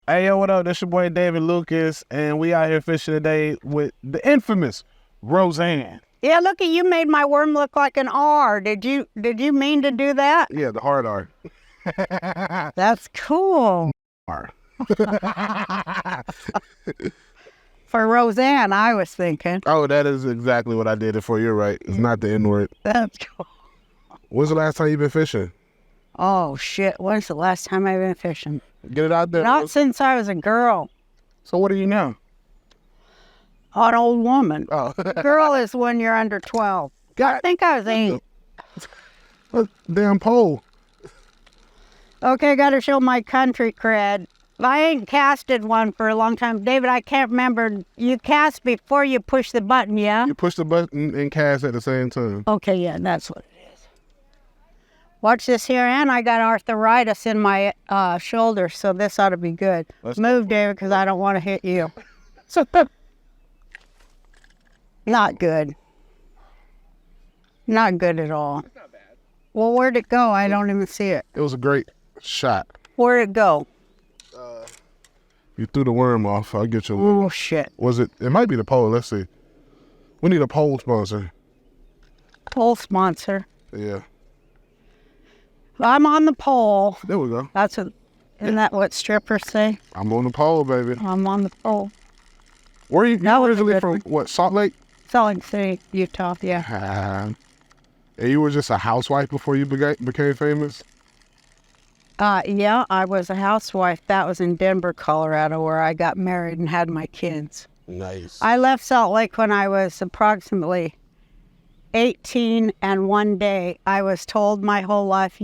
Hey, yo, what up? This your boy David Lucas, and we out here fishing today with the infamous Roseanne. Yeah, look at you made my worm look like an R. Did you mean to do that? Yeah, the hard R. That's cool. R. For Roseanne, I was thinking. Oh, that is exactly what I did it for. You're right. It's not the N-word. That's cool. When's the last time you've been fishing? Oh, shit. When's the last time I've been fishing? Get it out there. Not since I was a girl. So what are you now? An old woman. Oh. Girl is when you're under 12. I think I was 8. Damn pole. Okay, got to show my country cred. I ain't casted one for a long time. David, I can't remember. You cast before you push the button, yeah? You push the button and cast at the same time. Okay, yeah, that's what it is. Watch this here, and I got arthritis in my shoulder, so this ought to be good. Move, David, because I don't want to hit you. Not good. Not good at all. It's not bad. Well, where'd it go? I don't even see it. It was a great shot. Where'd it go? You threw the worm off. I'll get you. Oh, shit. Was it? It might be the pole. Let's see. We need a pole sponsor. Pole sponsor. Yeah. I'm on the pole. There we go. Isn't that what strippers say? I'm on the pole, baby. I'm on the pole. Where are you That was originally good from? one. What, Salt Lake? Salt Lake City, Utah, yeah. And you were just a housewife before you became famous? Yeah, I was a housewife. That was in Denver, Colorado, where I got married and had my kids. Nice. I left Salt Lake when I was approximately 18, and one day I was told my whole life,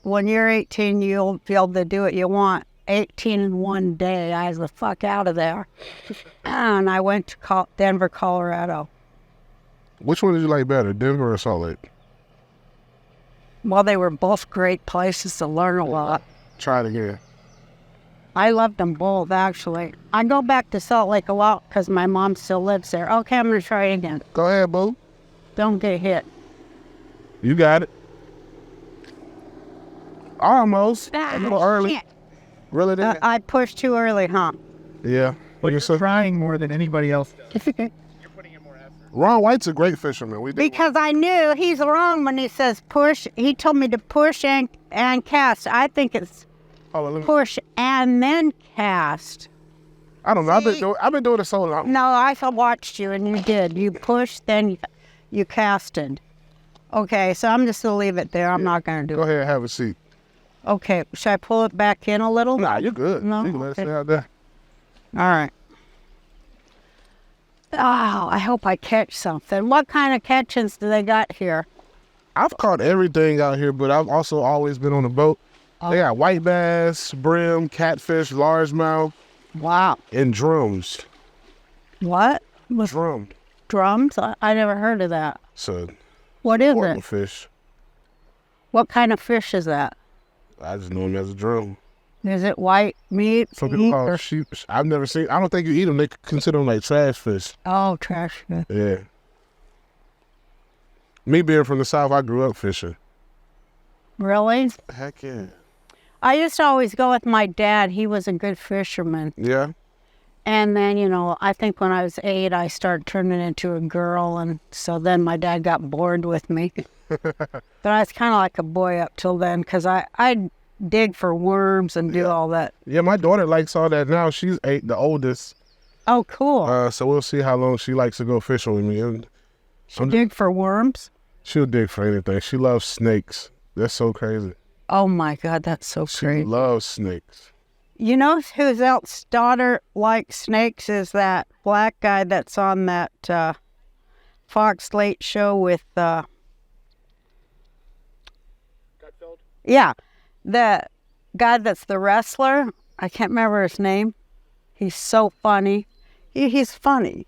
when you're 18, you'll be able to do what you want. 18 in one day, I was the fuck out of there. And I went to Denver, Colorado. Which one did you like better, Denver or Salt Lake? Well, they were both great places to learn a lot. Try it again. I loved them both, actually. I go back to Salt Lake a lot because my mom still lives there. Okay, I'm going to try it again. Go ahead, boo. Don't get hit. You got it. Almost. A little early. Shit. Really did? I pushed too early, huh? Yeah. Well, you're trying more than anybody else does. You're putting in more effort. Ron White's a great fisherman. We did Because I knew he's wrong when he says push. He told me to push and cast. I think it's push and then cast. I don't know. I've been doing it so long. No, I watched you and you did. You pushed, then you casted. Okay, so I'm just going to leave it there. I'm not going to do Go it. ahead and have a seat. Okay, should I pull it back in a little? Nah, you're good. No? You can let it Okay. stay out there. All right. Oh, I hope I catch something. What kind of catchings do they got here? I've caught everything out here, but I've also always been on a boat. They got white bass, brim, catfish, largemouth, Wow. and drums. What? Drummed. Drums? I never heard of that. So, What is important it? fish. What kind of fish is that? I just know them as a drum. Is it white meat? Some people call it sheep. I've never seen. I don't think you eat them. They consider them like trash fish. Oh, trash fish. Yeah. Me being from the South, I grew up fishing. Really? Heck yeah. I used to always go with my dad. He was a good fisherman. Yeah. And then, I think when I was 8, I started turning into a girl. And so then my dad got bored with me. But I was kind of like a boy up till then because I'd dig for worms and do all that. Yeah, my daughter likes all that now. She's 8, the oldest. Oh, cool. So we'll see how long she likes to go fishing with me. And Dig for worms? she'll dig for anything. She loves snakes. That's so crazy. Oh, my God, that's so She crazy. loves snakes. You know whose else daughter likes snakes is that black guy that's on that Fox Late show with... Gutfeld? Yeah, the guy that's the wrestler. I can't remember his name. He's so funny. He's funny.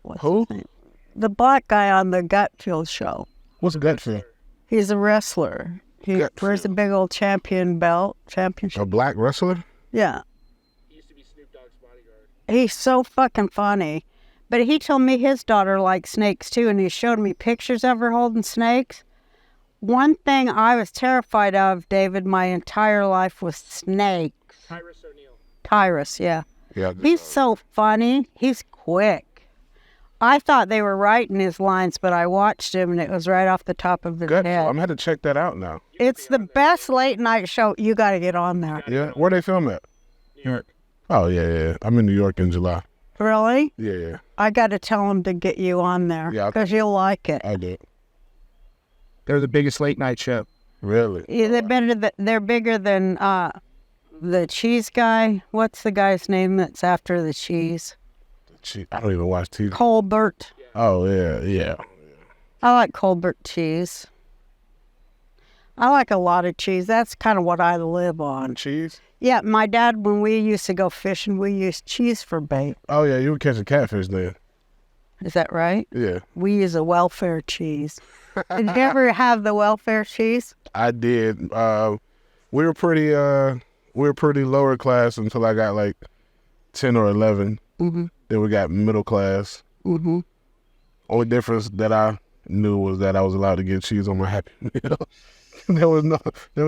What's Who? his name? The black guy on the Gutfield show. What's a gut fish? He's a wrestler. He Gutfield. wears a big old championship. A black wrestler? Yeah. He used to be Snoop Dogg's bodyguard. He's so fucking funny. But he told me his daughter likes snakes too, and he showed me pictures of her holding snakes. One thing I was terrified of, David, my entire life was snakes. Tyrus O'Neil. Tyrus, yeah. Yeah. He's so funny. He's quick. I thought they were writing his lines, but I watched him, and it was right off the top of his Good. head. I'm gonna have to check that out now. It's the best late night show. You got to get on there. Yeah. Where they film at? New York. Oh yeah. I'm in New York in July. Really? Yeah. I got to tell him to get you on there Yeah. because you'll like it. I do. They're the biggest late night show. Really? Yeah, they're bigger than the cheese guy. What's the guy's name that's after the cheese? I don't even watch TV. Colbert. Oh yeah. I like Colbert cheese. I like a lot of cheese. That's kind of what I live on. Cheese? Yeah, my dad, when we used to go fishing, we used cheese for bait. Oh yeah, you were catching catfish then. Is that right? Yeah. We use a welfare cheese. Did you ever have the welfare cheese? I did. We were pretty lower class until I got like 10 or 11. Mm-hmm. Then we got middle class. Mm-hmm. Only difference that I knew was that I was allowed to get cheese on my Happy Meal. there was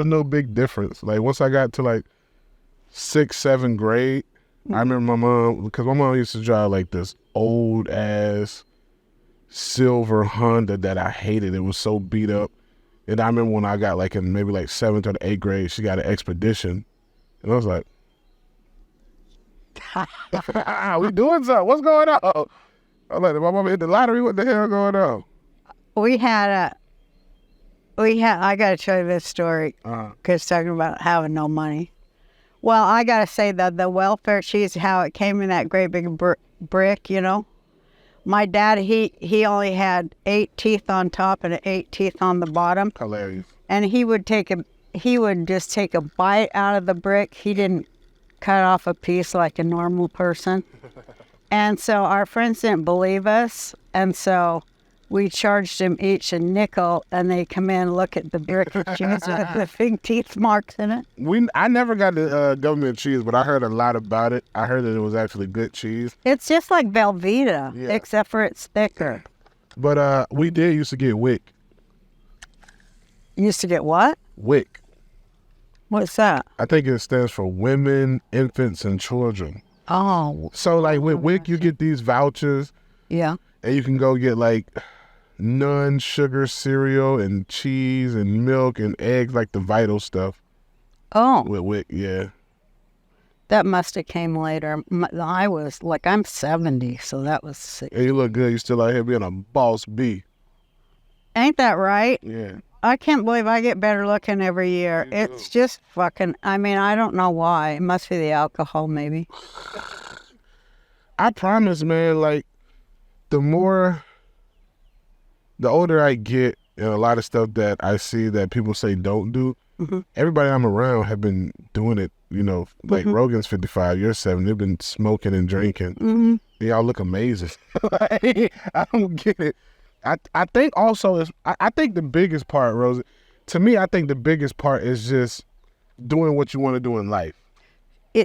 no big difference. Like once I got to like 6th, 7th grade, I remember my mom, because my mom used to drive like this old ass silver Honda that I hated. It was so beat up. And I remember when I got like in maybe like 7th or 8th grade, she got an Expedition. And I was like, we doing something. What's going on? I'm like, my mama hit the lottery. What the hell going on? I got to tell you this story because talking about having no money. Well, I got to say that the welfare cheese, how it came in that great big brick, you know. My dad, he only had 8 teeth on top and 8 teeth on the bottom. Hilarious. And he would just take a bite out of the brick. He didn't cut off a piece like a normal person. And so our friends didn't believe us. And so we charged him each a nickel, and they come in and look at the brick of cheese with the big teeth marks in it. I never got the government cheese, but I heard a lot about it. I heard that it was actually good cheese. It's just like Velveeta, Yeah. except for it's thicker. But we did used to get WIC. Used to get what? WIC. What's that? I think it stands for Women, Infants, and Children. Oh, So like with WIC, you get these vouchers, yeah. and you can go get like non-sugar cereal and cheese and milk and eggs, like the vital stuff Oh, with WIC. Yeah. that must have came later. I was like, I'm 70, so that was sick. And you look good. You still out here being a boss B. Ain't that right? Yeah. I can't believe I get better looking every year. It's just fucking, I mean, I don't know why. It must be the alcohol, maybe. I promise, man, like, the older I get, and a lot of stuff that I see that people say don't do, everybody I'm around have been doing it, you know, like Rogan's 55, you're 7, they've been smoking and drinking. Mm-hmm. Y'all look amazing. Like, I don't get it. I think also, I think the biggest part, Rosie, to me, I think the biggest part is just doing what you want to do in life.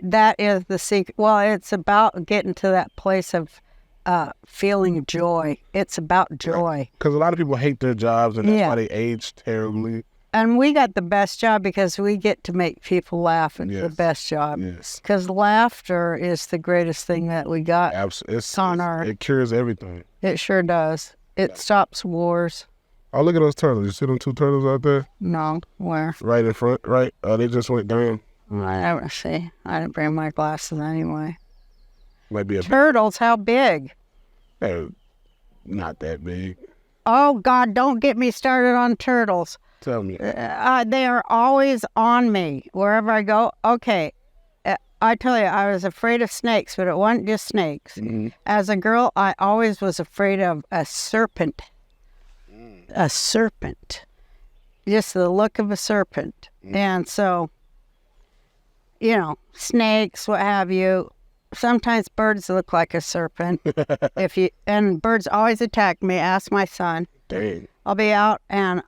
That is the secret. Well, it's about getting to that place of feeling joy. It's about joy. Because a lot of people hate their jobs, and that's Yeah. why they age terribly. And we got the best job because we get to make people laugh. It's the Yes. best job. Yes. Because laughter is the greatest thing that we got. Absolutely. It cures everything. It sure does. It stops wars. Oh, look at those turtles. You see them 2 turtles out there? No, where? Right in front, right? They just went down. I never see. I didn't bring my glasses anyway. Might be Turtles, how big? not that big. Oh, God, don't get me started on turtles. Tell me. They are always on me wherever I go. Okay, I tell you, I was afraid of snakes, but it wasn't just snakes. Mm-hmm. As a girl, I always was afraid of a serpent. A serpent. Just the look of a serpent. And so, you know, snakes, what have you. Sometimes birds look like a serpent. And birds always attack me. Ask my son. Dang. I'll be out and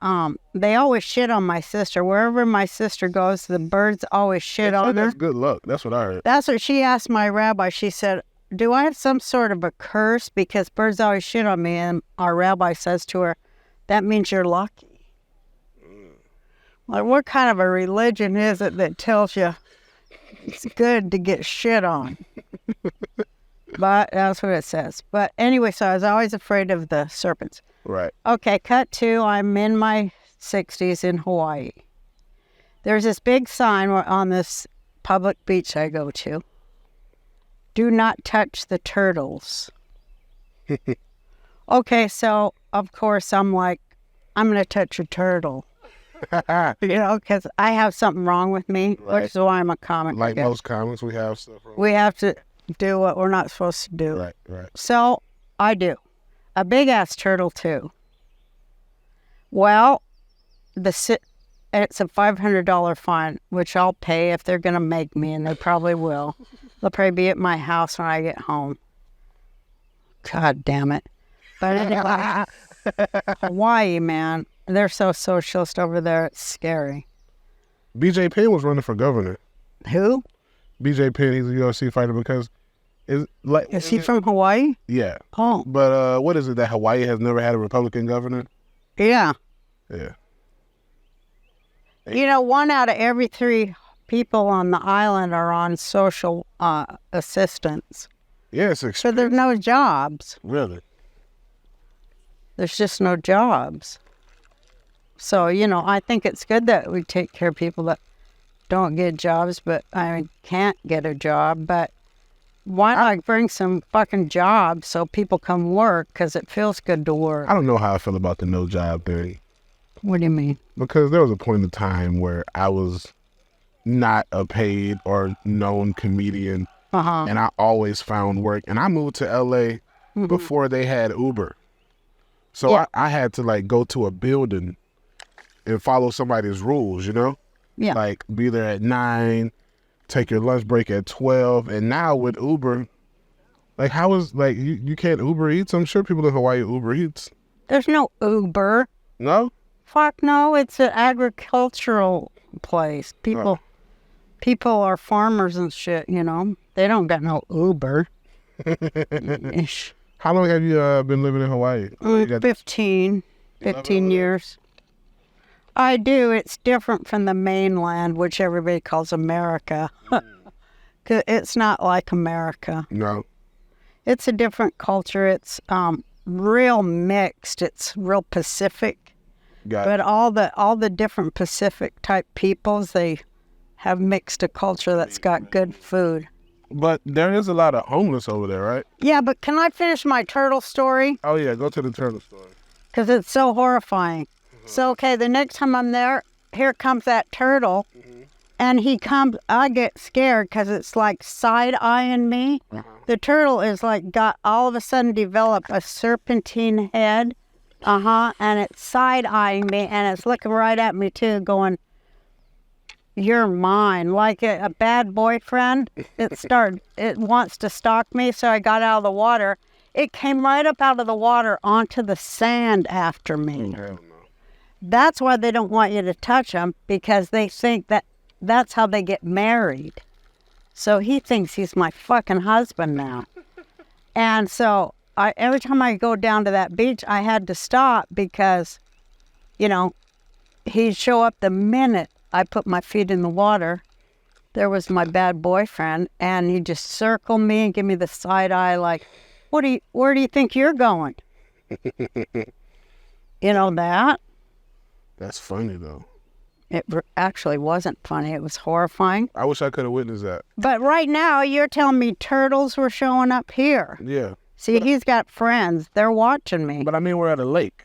they always shit on my sister. Wherever my sister goes, the birds always shit on her. That's good luck. That's what I heard. That's what she asked my rabbi. She said, do I have some sort of a curse because birds always shit on me? And our rabbi says to her, that means you're lucky. Like, what kind of a religion is it that tells you It's good to get shit on. But that's what it says. But anyway, so I was always afraid of the serpents. Right. Okay, cut to, I'm in my 60s in Hawaii. There's this big sign on this public beach I go to. Do not touch the turtles. Okay, so of course I'm like, I'm going to touch a turtle. Because I have something wrong with me, Right. which is why I'm a comic. Like most comics, we have stuff wrong. We have to do what we're not supposed to do. Right. So I do. A big-ass turtle, too. Well, it's a $500 fine, which I'll pay if they're going to make me, and they probably will. They'll probably be at my house when I get home. God damn it. But anyway, Hawaii, man, they're so socialist over there, it's scary. BJ Penn was running for governor. Who? BJ Penn, he's a UFC fighter because... Is he from Hawaii? Yeah. Oh. But what is it that Hawaii has never had a Republican governor? Yeah. Yeah. You know, 1 out of every 3 people on the island are on social assistance. Yeah, it's So expensive. there's no jobs. Really? There's just no jobs. So, I think it's good that we take care of people that don't get jobs, but can't get a job. But why not bring some fucking jobs so people come work? Because it feels good to work. I don't know how I feel about the no job thing. What do you mean? Because there was a point in time where I was not a paid or known comedian, and I always found work. And I moved to LA before they had Uber. So Yeah. I had to go to a building and follow somebody's rules, Yeah. Like be there at 9, take your lunch break at 12. And now with Uber, how is you can't Uber Eats? I'm sure people in Hawaii Uber Eats. There's no Uber. No? Fuck no, it's an agricultural place. People are farmers and shit, They don't got no Uber. How long have you been living in Hawaii? 15 years. I do. It's different from the mainland, which everybody calls America. 'Cause it's not like America. No. It's a different culture. It's real mixed. It's real Pacific. Got But all the different Pacific type peoples, they have mixed a culture that's got good food. But there is a lot of homeless over there, right? Yeah, but can I finish my turtle story? Oh, yeah. Go to the turtle story. Because it's so horrifying. So, okay, the next time I'm there, here comes that turtle. And he comes, I get scared because it's like side-eyeing me. The turtle is got all of a sudden developed a serpentine head. And it's side-eyeing me, and it's looking right at me, too, going, you're mine. Like a bad boyfriend. It wants to stalk me, so I got out of the water. It came right up out of the water onto the sand after me. Hell no. That's why they don't want you to touch them, because they think that's how they get married. So he thinks he's my fucking husband now. And so every time I go down to that beach, I had to stop because, he'd show up the minute I put my feet in the water. There was my bad boyfriend, and he'd just circle me and give me the side eye like, where do you think you're going? That? That's funny, though. It actually wasn't funny. It was horrifying. I wish I could have witnessed that. But right now, you're telling me turtles were showing up here. Yeah. See, he's got friends. They're watching me. But I mean, we're at a lake.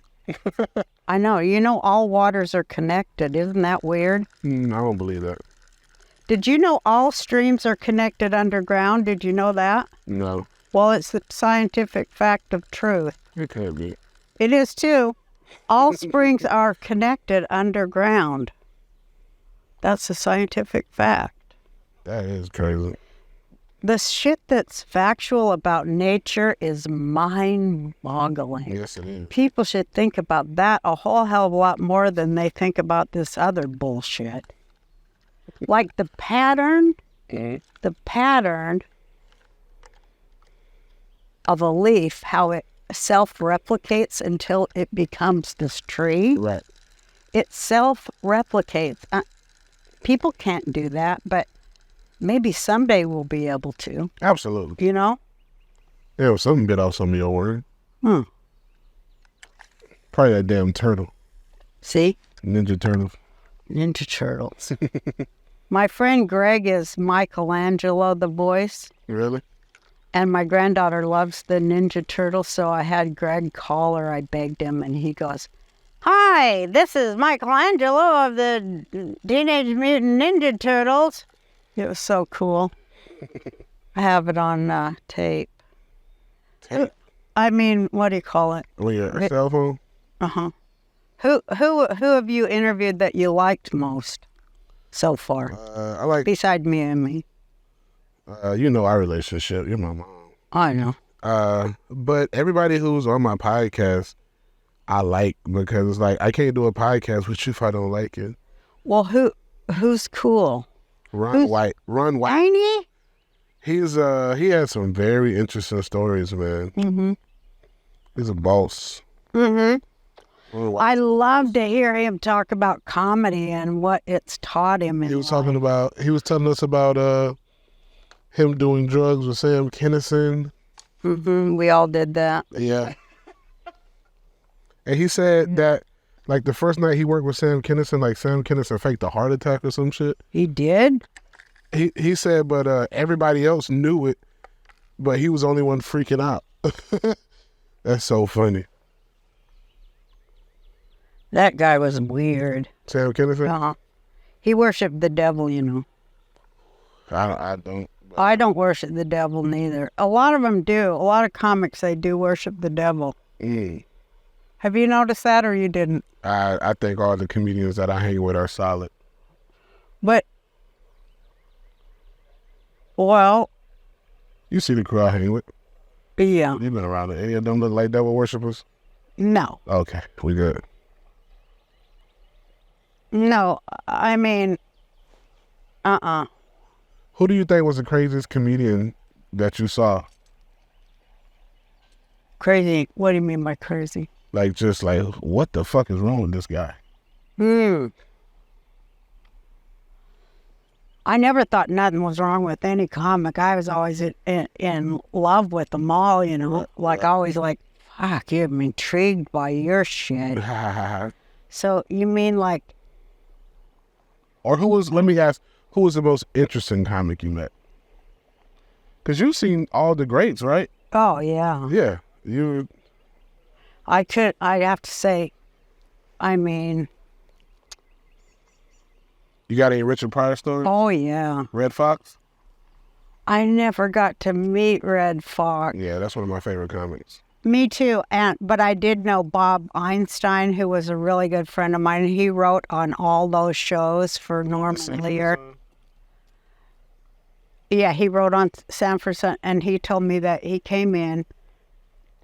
I know. All waters are connected. Isn't that weird? I don't believe that. Did you know all streams are connected underground? Did you know that? No. Well, it's the scientific fact of truth. It can't be. It is too. All springs are connected underground. That's a scientific fact. That is crazy. The shit that's factual about nature is mind-boggling. Yes, it is. People should think about that a whole hell of a lot more than they think about this other bullshit. Like the pattern of a leaf, how it self-replicates until it becomes this tree. Right. It self-replicates. People can't do that, but maybe someday we'll be able to, Absolutely. you know? Yeah, something bit off some of your word. Probably that damn turtle. See? Ninja Turtle. Ninja Turtles. My friend Greg is Michelangelo, the voice. Really? And my granddaughter loves the Ninja Turtles, so I had Greg call her. I begged him, and he goes, "Hi, this is Michelangelo of the Teenage Mutant Ninja Turtles." It was so cool. I have it on tape. Tape? I mean, what do you call it? On your cell phone? Uh-huh. Who have you interviewed that you liked most so far? I like, Beside me and me. you know our relationship. You're my mom. I know. But everybody who's on my podcast, I like, because it's like, I can't do a podcast with you if I don't like it. Well, who's cool? Ron White. Tiny? He has some very interesting stories, man. Mm-hmm. He's a boss. Mm-hmm. Ron White. I love to hear him talk about comedy and what it's taught him. He was telling us about him doing drugs with Sam Kinison. Mm-hmm. We all did that. Yeah. And he said that, like, the first night he worked with Sam Kinison, like, Sam Kinison faked a heart attack or some shit. He did? He said, but everybody else knew it, but he was the only one freaking out. That's so funny. That guy was weird. Sam Kinison? Uh-huh. He worshipped the devil, you know. I don't. I don't worship the devil neither. A lot of them do. A lot of comics, they do worship the devil. Have you noticed that, or you didn't? I think all the comedians that I hang with are solid. But, well, You see the crew I hang with. yeah. You've been around it. Any of them look like devil worshippers? No. Okay, we good. No, I mean, Who do you think was the craziest comedian that you saw? Crazy. What do you mean by crazy? Like, just like, what the fuck is wrong with this guy? I never thought nothing was wrong with any comic. I was always in love with them all, you know. Like, always like, fuck, I'm intrigued by your shit. So, you mean like... Or let me ask, who was the most interesting comic you met? Because you've seen all the greats, right? Oh, yeah. Yeah. I'd have to say, I mean... You got any Richard Pryor stories? Oh, yeah. Red Fox? I never got to meet Red Fox. Yeah, that's one of my favorite comics. Me too, but I did know Bob Einstein, who was a really good friend of mine. He wrote on all those shows for Norman Lear. Yeah, he wrote on Sanford Son, and he told me that he came in,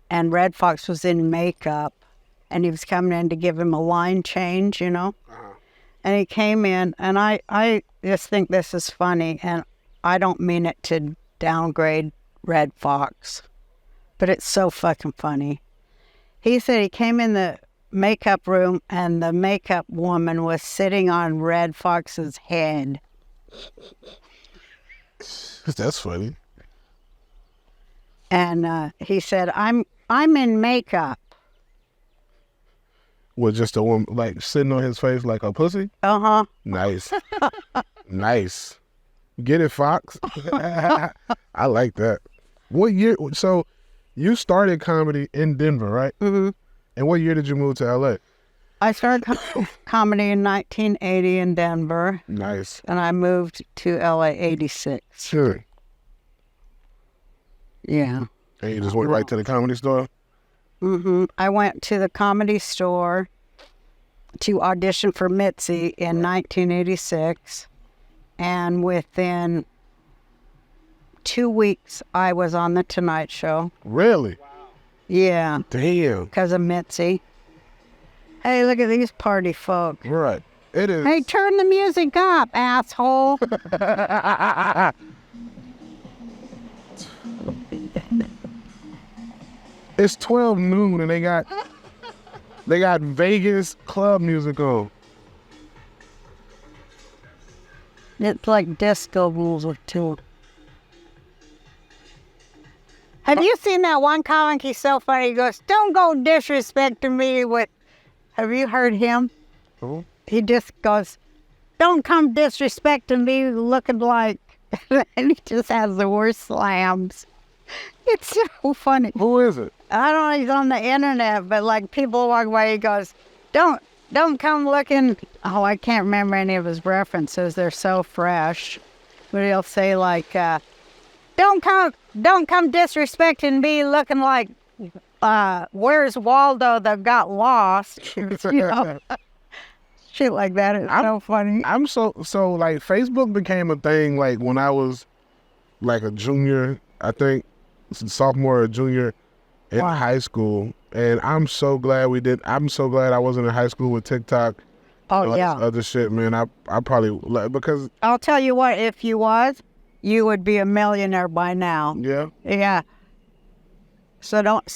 and Red Fox was in makeup, and he was coming in to give him a line change, you know? And he came in, and I just think this is funny, and I don't mean it to downgrade Red Fox, but it's so fucking funny. He said he came in the makeup room, and the makeup woman was sitting on Red Fox's head. That's funny. And he said, I'm in makeup. With just a woman, like, sitting on his face like a pussy? Uh-huh. Nice. Nice. Get it, Fox? I like that. What year? So, you started comedy in Denver, right? Mm-hmm. And what year did you move to L.A.? I started comedy in 1980 in Denver. Nice. And I moved to L.A. 86. Sure. Yeah. And you just went right to the Comedy Store? Mm-hmm. I went to the Comedy Store to audition for Mitzi in 1986. And within 2 weeks, I was on The Tonight Show. Really? Wow. Yeah. Damn. Because of Mitzi. Hey, look at these party folk. Right. It is. Hey, turn the music up, asshole. It's 12 noon and they got Vegas club music on. It's like disco music too. Have you seen that one comic? He's so funny. He goes, "Don't go disrespecting me with." Have you heard him? Who? He just goes, "Don't come disrespecting me looking like," and he just has the worst slams. It's so funny. Who is it? I don't know, he's on the internet, but like people walk by, he goes, don't come looking, oh, I can't remember any of his references. They're so fresh. But he'll say like, don't come disrespecting me looking like, where's Waldo that got lost? You know? Shit like that. It's so funny. I'm so like Facebook became a thing like when I was like a junior, I think sophomore or junior in high school, and I'm so glad I wasn't in high school with TikTok. Oh yeah. Other shit, man. I probably because I'll tell you what, if you was, you would be a millionaire by now. Yeah. Yeah. So don't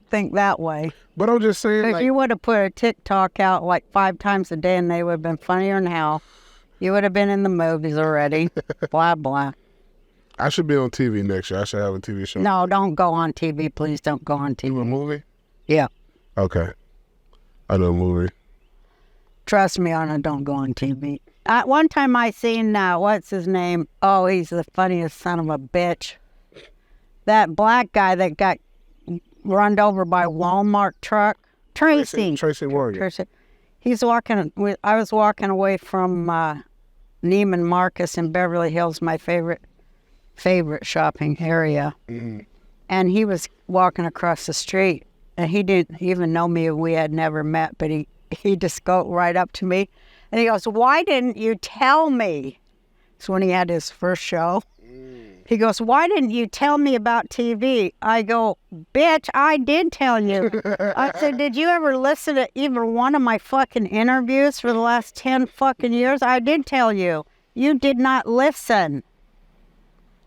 think that way. But I'm just saying, If like, you would have put a TikTok out like 5 times a day and they would have been funnier than hell. You would have been in the movies already. Blah, blah. I should be on TV next year. I should have a TV show. No, don't go on TV. Please don't go on Do a TV. movie? Yeah. Okay. I do a movie. Trust me on it. Don't go on TV. One time I seen, what's his name? Oh, he's the funniest son of a bitch. That black guy that got run over by a Walmart truck. Tracy Morgan. Tracy. He's walking. I was walking away from Neiman Marcus in Beverly Hills, my favorite shopping area. Mm-hmm. And he was walking across the street, and he didn't even know me. We had never met, but he just go right up to me, and he goes, "Why didn't you tell me?" It's when he had his first show. He goes, "Why didn't you tell me about TV?" I go, "Bitch, I did tell you." I said, "Did you ever listen to even one of my fucking interviews for the last 10 fucking years? I did tell you. You did not listen."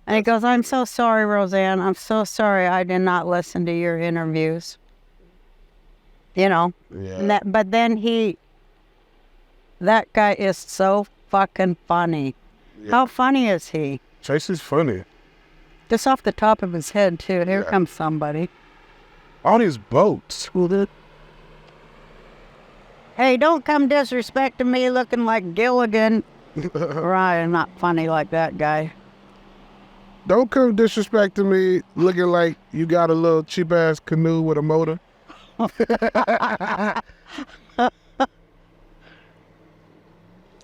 And he goes, "I'm so sorry, Roseanne. I'm so sorry I did not listen to your interviews." You know? Yeah. But then that guy is so fucking funny. Yeah. How funny is he? Tracy's funny. Just off the top of his head, too. Here comes somebody. All these boats. Hey, don't come disrespecting me looking like Gilligan. Right, I'm not funny like that guy. Don't come disrespecting me looking like you got a little cheap-ass canoe with a motor.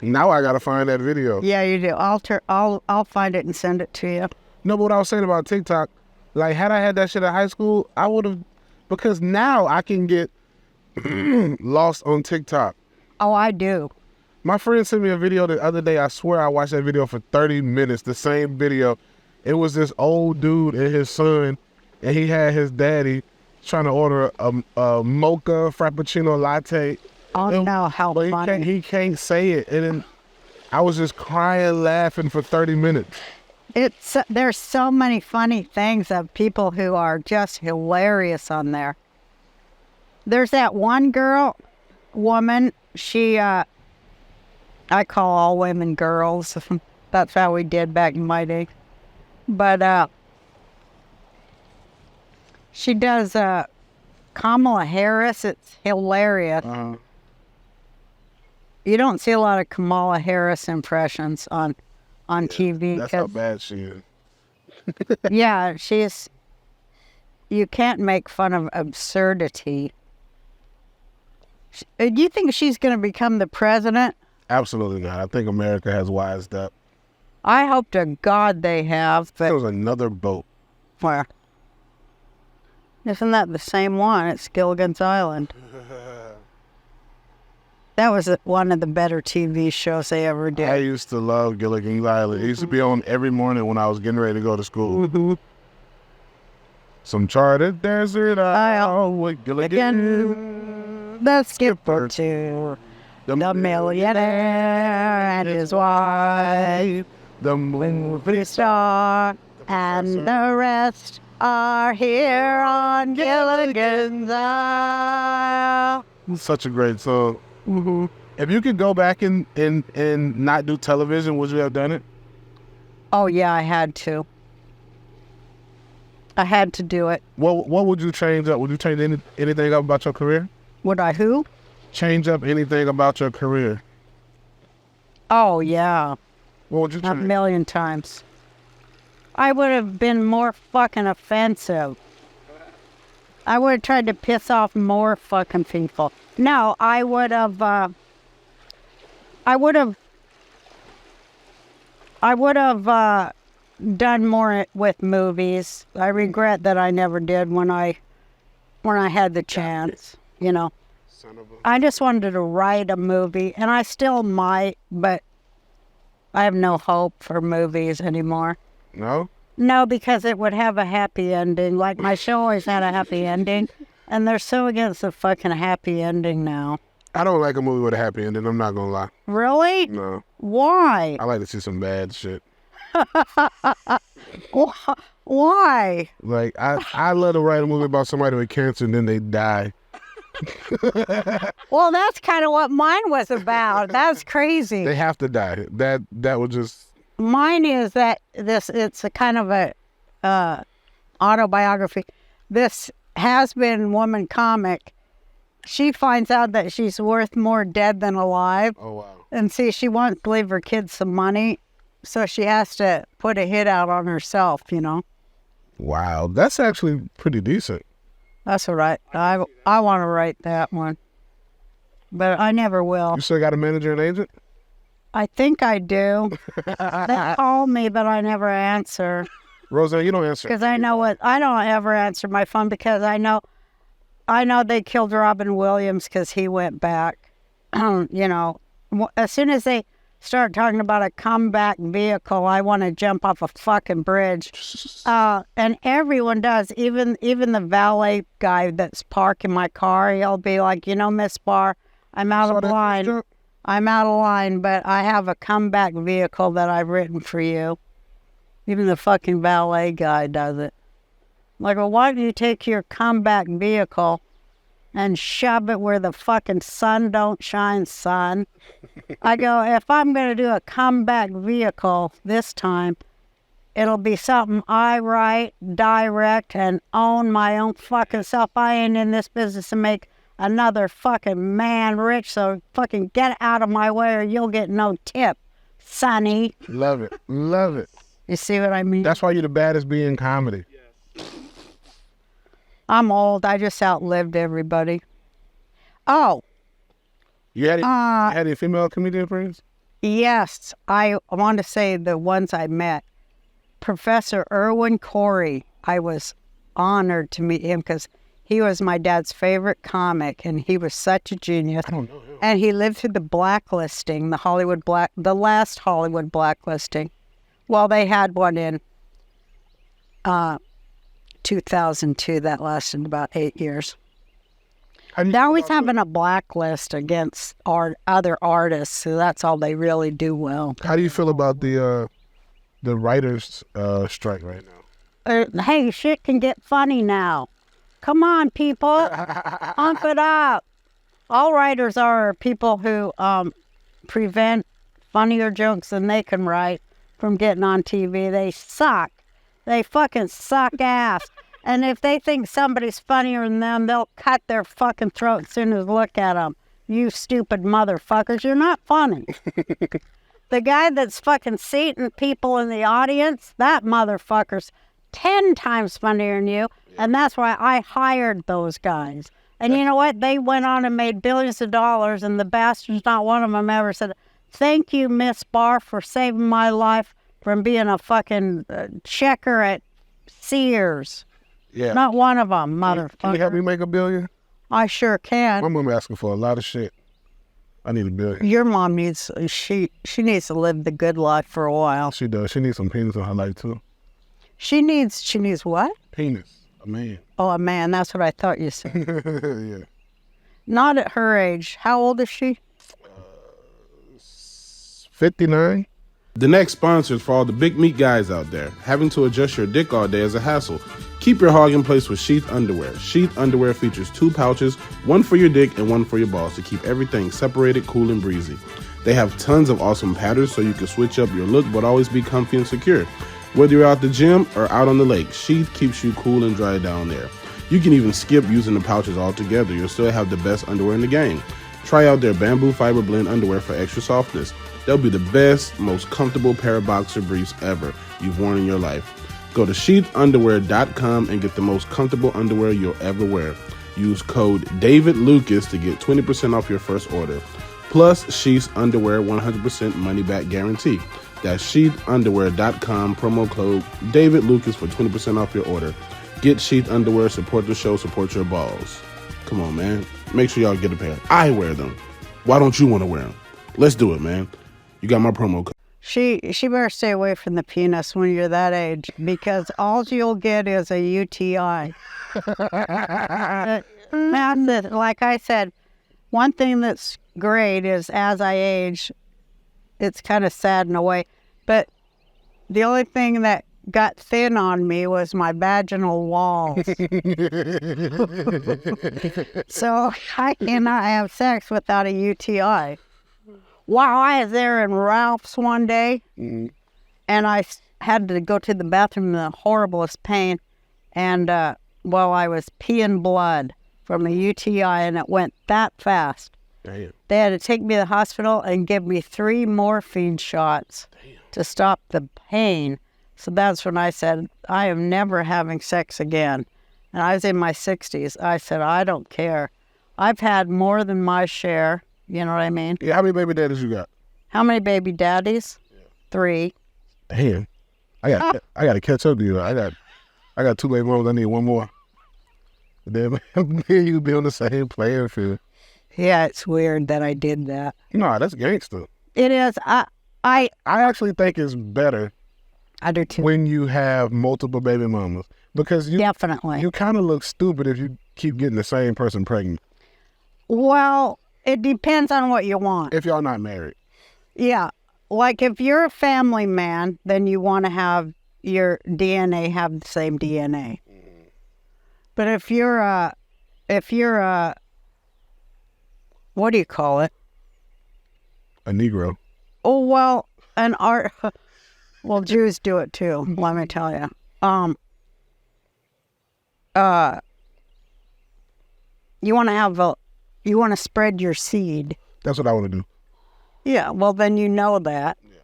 Now I gotta find that video. Yeah, you do. I'll find it and send it to you. No, but what I was saying about TikTok, like, had I had that shit in high school, I would have, because now I can get lost on TikTok. Oh, I do. My friend sent me a video the other day. I swear I watched that video for 30 minutes, the same video. It was this old dude and his son, and he had his daddy trying to order a mocha frappuccino latte. Oh, no, how But funny. he can't say it. And then I was just crying, laughing for 30 minutes. There's so many funny things of people who are just hilarious on there. There's that one woman, she, I call all women girls. That's how we did back in my day. But she does Kamala Harris. It's hilarious. You don't see a lot of Kamala Harris impressions on TV. That's how bad she is. Yeah, you can't make fun of absurdity. Do you think she's going to become the president? Absolutely not. I think America has wised up. I hope to God they have, There but was another boat. where? Isn't that the same one? It's Gilligan's Island. That was one of the better TV shows they ever did. I used to love Gilligan's Island. It used to be on every morning when I was getting ready to go to school. Mm-hmm. Some charted desert isle with Gilligan. Again, the skipper too. The millionaire and his wife. The Movie star. And the rest are here on Gilligan's Isle. Such a great song. If you could go back and not do television, would you have done it? Oh, yeah, I had to. I had to do it. What would you change up? Would you change anything up about your career? Would I who? Change up anything about your career? Oh, yeah. What would you A change? million times. I would have been more fucking offensive. I would have tried to piss off more fucking people. No, I would have done more with movies. I regret that I never did when I had the chance, you know. I just wanted to write a movie, and I still might, but I have no hope for movies anymore. No? No, because it would have a happy ending. Like my show always had a happy ending, and they're so against the fucking happy ending now. I don't like a movie with a happy ending, I'm not gonna lie. Really? No. Why? I like to see some bad shit. Why? Like, I love to write a movie about somebody with cancer and then they die. Well, that's kind of what mine was about. That's crazy. They have to die. That would just... Mine is that it's a kind of a autobiography. This has-been woman comic, she finds out that she's worth more dead than alive. Oh, wow. And see, she wants to leave her kids some money, so she has to put a hit out on herself, you know. Wow, that's actually pretty decent. That's all right. I want to write that one, but I never will. You still got a manager and agent? I think I do. They call me, but I never answer. Roseanne, you don't answer. Because I don't ever answer my phone because I know they killed Robin Williams because he went back. You know, as soon as they start talking about a comeback vehicle, I want to jump off a fucking bridge. And everyone does, even the valet guy that's parking my car, he'll be like, you know, Miss Barr, I'm out of line. I'm out of line, but I have a comeback vehicle that I've written for you. Even the fucking valet guy does it. Like, well, why don't you take your comeback vehicle and shove it where the fucking sun don't shine, son? I go, if I'm going to do a comeback vehicle this time, it'll be something I write, direct, and own my own fucking self. I ain't in this business to make another fucking man rich, so fucking get out of my way or you'll get no tip, sonny. Love it. Love it. You see what I mean? That's why you're the baddest bee in comedy. I'm old. I just outlived everybody. Oh. You had any female comedian friends? Yes. I want to say the ones I met. Professor Irwin Corey. I was honored to meet him because he was my dad's favorite comic, and he was such a genius. I don't know him. And he lived through the blacklisting, the last Hollywood blacklisting. Well, they had one in 2002 that lasted about 8 years. They're always having a blacklist against other artists, so that's all they really do well. How do you feel about the writers' strike right now? Hey, shit can get funny now. Come on, people. Pump it up. All writers are people who prevent funnier jokes than they can write from getting on TV. They suck. They fucking suck ass. And if they think somebody's funnier than them, they'll cut their fucking throat as soon as they look at them. You stupid motherfuckers, you're not funny. The guy that's fucking seating people in the audience, that motherfucker's 10 times funnier than you. And that's why I hired those guys. And you know what? They went on and made billions of dollars, and the bastards, not one of them ever said, thank you, Miss Barr, for saving my life from being a fucking checker at Sears. Yeah. Not one of them, motherfucker. Can you help me make $1 billion? I sure can. My mom asking for a lot of shit. I need $1 billion. Your mom needs, she needs to live the good life for a while. She does. She needs some penis in her life, too. She needs what? Penis. A man. Oh, a man. That's what I thought you said. Yeah. Not at her age. How old is she? 59. The next sponsor is for all the big meat guys out there. Having to adjust your dick all day is a hassle. Keep your hog in place with Sheath Underwear. Sheath Underwear features 2 pouches, one for your dick and one for your balls to keep everything separated, cool, and breezy. They have tons of awesome patterns so you can switch up your look but always be comfy and secure. Whether you're out the gym or out on the lake, Sheath keeps you cool and dry down there. You can even skip using the pouches altogether. You'll still have the best underwear in the game. Try out their bamboo fiber blend underwear for extra softness. They'll be the best, most comfortable pair of boxer briefs ever you've worn in your life. Go to sheathunderwear.com and get the most comfortable underwear you'll ever wear. Use code DavidLucas to get 20% off your first order. Plus Sheath's Underwear 100% money back guarantee. That's sheathunderwear.com, promo code DavidLucas for 20% off your order. Get Sheath Underwear, support the show, support your balls. Come on, man. Make sure y'all get a pair. I wear them. Why don't you want to wear them? Let's do it, man. You got my promo code. She better stay away from the penis when you're that age, because all you'll get is a UTI. Massive. Like I said, one thing that's great is as I age, it's kind of sad in a way, but the only thing that got thin on me was my vaginal walls. So I cannot have sex without a UTI. Wow, I was there in Ralph's one day, and I had to go to the bathroom in the horriblest pain, and I was peeing blood from a UTI, and it went that fast. Damn. They had to take me to the hospital and give me 3 morphine shots to stop the pain. So that's when I said, I am never having sex again. And I was in my 60s. I said, I don't care. I've had more than my share. You know what I mean? Yeah, how many baby daddies you got? How many baby daddies? 3. Damn. I got to catch up to you. I got 2 baby mamas. I need 1 more. Then me and you be on the same playing field. Yeah, it's weird that I did that. No, that's gangster. It is. I actually think it's better I do too. when you have multiple baby mamas, because Definitely. you kind of look stupid if you keep getting the same person pregnant. Well, it depends on what you want. If y'all not married. Yeah. Like if you're a family man, then you want to have your DNA have the same DNA. But if you're a, what do you call it? A Negro. Oh, well, an art, well, Jews do it too, let me tell you. You want to spread your seed. That's what I want to do. Yeah, well, then you know that. Yeah.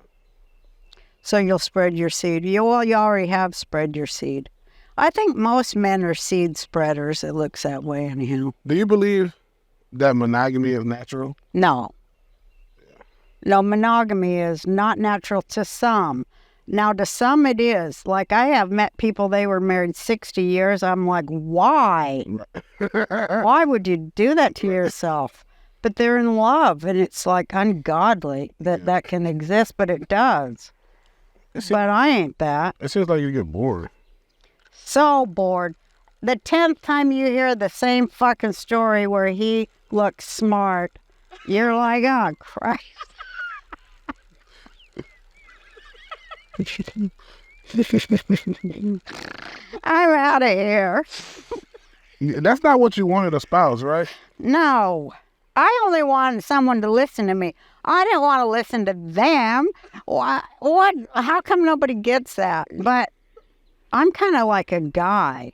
So you'll spread your seed. You already have spread your seed. I think most men are seed spreaders. It looks that way anyhow. Do you believe that monogamy is natural? No. Yeah. No, monogamy is not natural to some. Now, to some it is. Like, I have met people, they were married 60 years. I'm like, why? Why would you do that to yourself? But they're in love, and it's like ungodly that can exist, but it does. But I ain't that. It seems like you get bored. So bored. The 10th time you hear the same fucking story where he looks smart, you're like, oh, Christ. I'm out of here. That's not what you wanted a spouse, right? No. I only wanted someone to listen to me. I didn't want to listen to them. What? How come nobody gets that? But I'm kind of like a guy.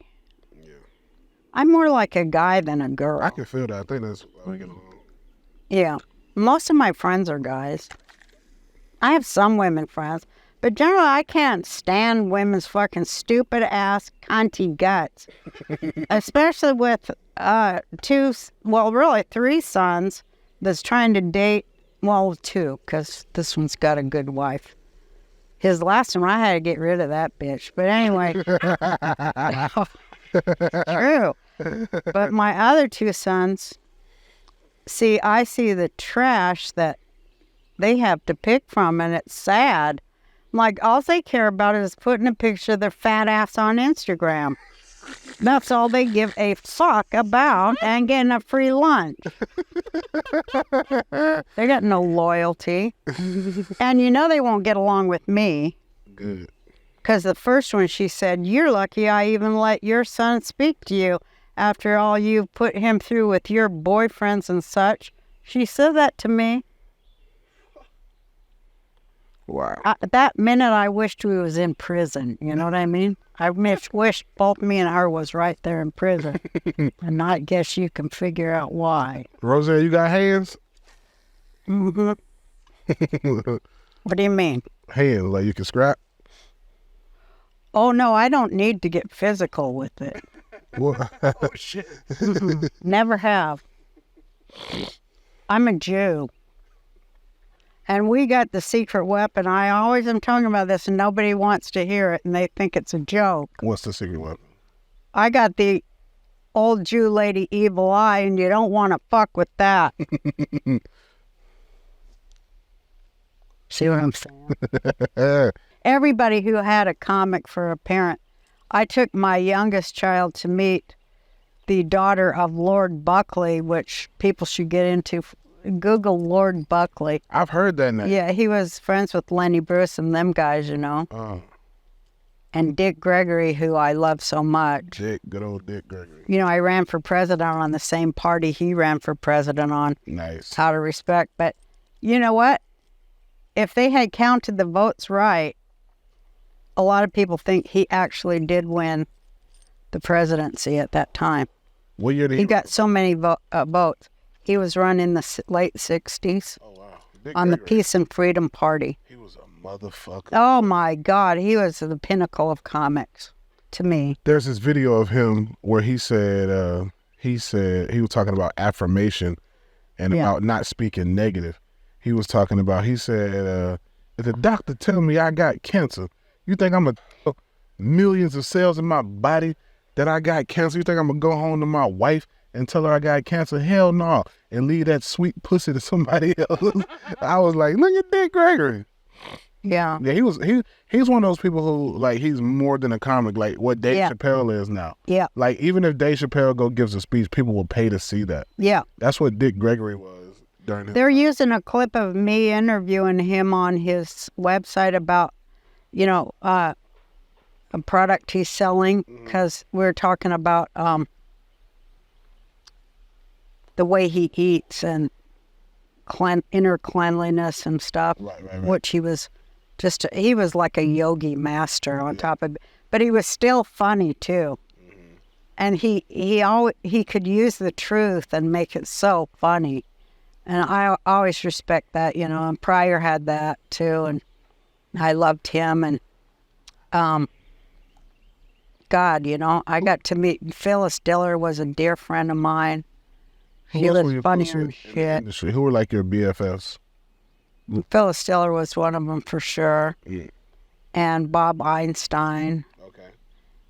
Yeah. I'm more like a guy than a girl. I can feel that. I think that's how we get along. Yeah. Most of my friends are guys. I have some women friends. But generally, I can't stand women's fucking stupid ass cunty guts. Especially with 3 sons that's trying to date, 2, because this one's got a good wife. His last one, I had to get rid of that bitch. But anyway. True. But my other 2 sons, I see the trash that they have to pick from, and it's sad. Like, all they care about is putting a picture of their fat ass on Instagram. That's all they give a fuck about, and getting a free lunch. They got no loyalty. And you know they won't get along with me. Good. Because the first one, she said, "You're lucky I even let your son speak to you after all you put him through with your boyfriends and such." She said that to me. Wow. That minute, I wished we was in prison. You know what I mean? I wished both me and her was right there in prison. And I guess you can figure out why. Roseanne, you got hands? Mm-hmm. What do you mean? Hands, like you can scrap? Oh, no, I don't need to get physical with it. What? Oh, shit. Never have. I'm a Jew. And we got the secret weapon. I always am talking about this and nobody wants to hear it and they think it's a joke. What's the secret weapon? I got the old Jew lady evil eye and you don't want to fuck with that. See what I'm saying? Everybody who had a comic for a parent. I took my youngest child to meet the daughter of Lord Buckley, which people should get into. Google Lord Buckley. I've heard that name. Yeah, he was friends with Lenny Bruce and them guys, you know. Oh, And Dick Gregory, who I love so much. good old Dick Gregory. You know, I ran for president on the same party he ran for president on. Nice. Out of respect. But you know what? If they had counted the votes right, a lot of people think he actually did win the presidency at that time. What year did He got so many votes. He was running in the late 60s Oh, wow. Dick on the Gregory. Peace and Freedom Party. He was a motherfucker. Oh, my God. He was the pinnacle of comics to me. There's this video of him where he said he was talking about affirmation and Yeah. about not speaking negative. He was talking about, he said, if the doctor tell me I got cancer, you think I'm going to millions of cells in my body that I got cancer? You think I'm going to go home to my wife and tell her I got cancer? Hell no. And leave that sweet pussy to somebody else. I was like, look at Dick Gregory. Yeah. Yeah, he's one of those people who, like, he's more than a comic, like what Dave Yeah. Chappelle is now. Yeah. Like, even if Dave Chappelle gives a speech, people will pay to see that. Yeah. That's what Dick Gregory was during his They're using a clip of me interviewing him on his website about, you know, a product he's selling, because we're talking about the way he eats and inner cleanliness and stuff, Right. which he was he was like a yogi master on top of it, but he was still funny too. And he could use the truth and make it so funny. And I always respect that, you know, and Pryor had that too, and I loved him. And God, you know, I got to meet Phyllis Diller was a dear friend of mine. She was funny as shit. Who were like your BFFs? Phyllis Diller was one of them for sure. Yeah. And Bob Einstein. Okay.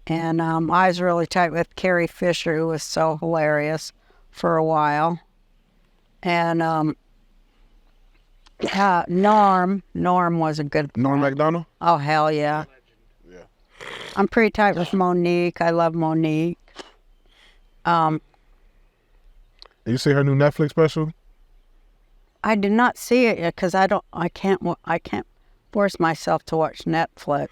And I was really tight with Carrie Fisher, who was so hilarious for a while. And Norm was a good Norm Macdonald? Oh, hell yeah. Yeah. I'm pretty tight with Monique. I love Monique. Did you see her new Netflix special? I did not see it yet because I can't force myself to watch Netflix.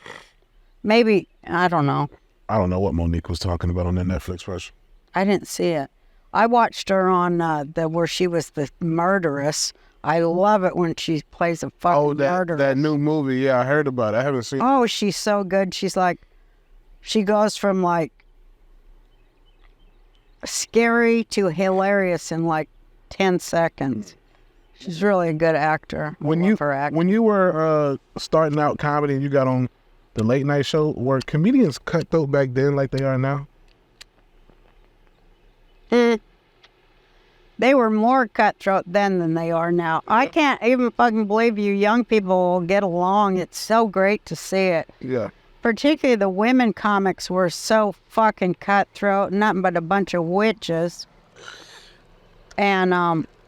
Maybe, I don't know. I don't know what Monique was talking about on that Netflix special. I didn't see it. I watched her on where she was the murderess. I love it when she plays a fucking murderess. that new movie. Yeah, I heard about it. I haven't seen it. Oh, she's so good. She's like, she goes from like scary to hilarious in like 10 seconds. She's really a good actor. When her you were starting out comedy and you got on the late night show, were comedians cutthroat back then like they are now? They were more cutthroat then than they are now. I can't even fucking believe you young people will get along. It's so great to see it. Yeah. Particularly the women comics were so fucking cutthroat, nothing but a bunch of witches. And,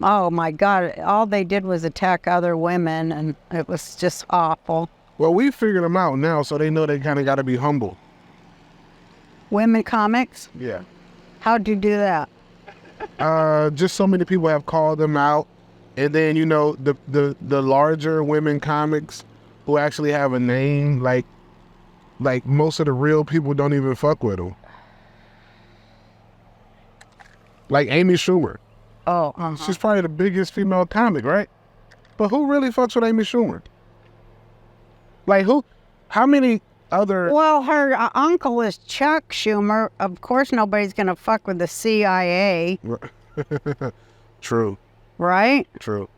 oh my God, all they did was attack other women, and it was just awful. Well, we figured them out now, so they know they kind of got to be humble. Women comics? Yeah. How'd you do that? Just so many people have called them out. And then, you know, the larger women comics who actually have a name, like like most of the real people don't even fuck with him. Like Amy Schumer. Oh, She's probably the biggest female comic, right? But who really fucks with Amy Schumer? Like who? How many other? Well, her uncle is Chuck Schumer. Of course, nobody's gonna fuck with the CIA, True. right? True.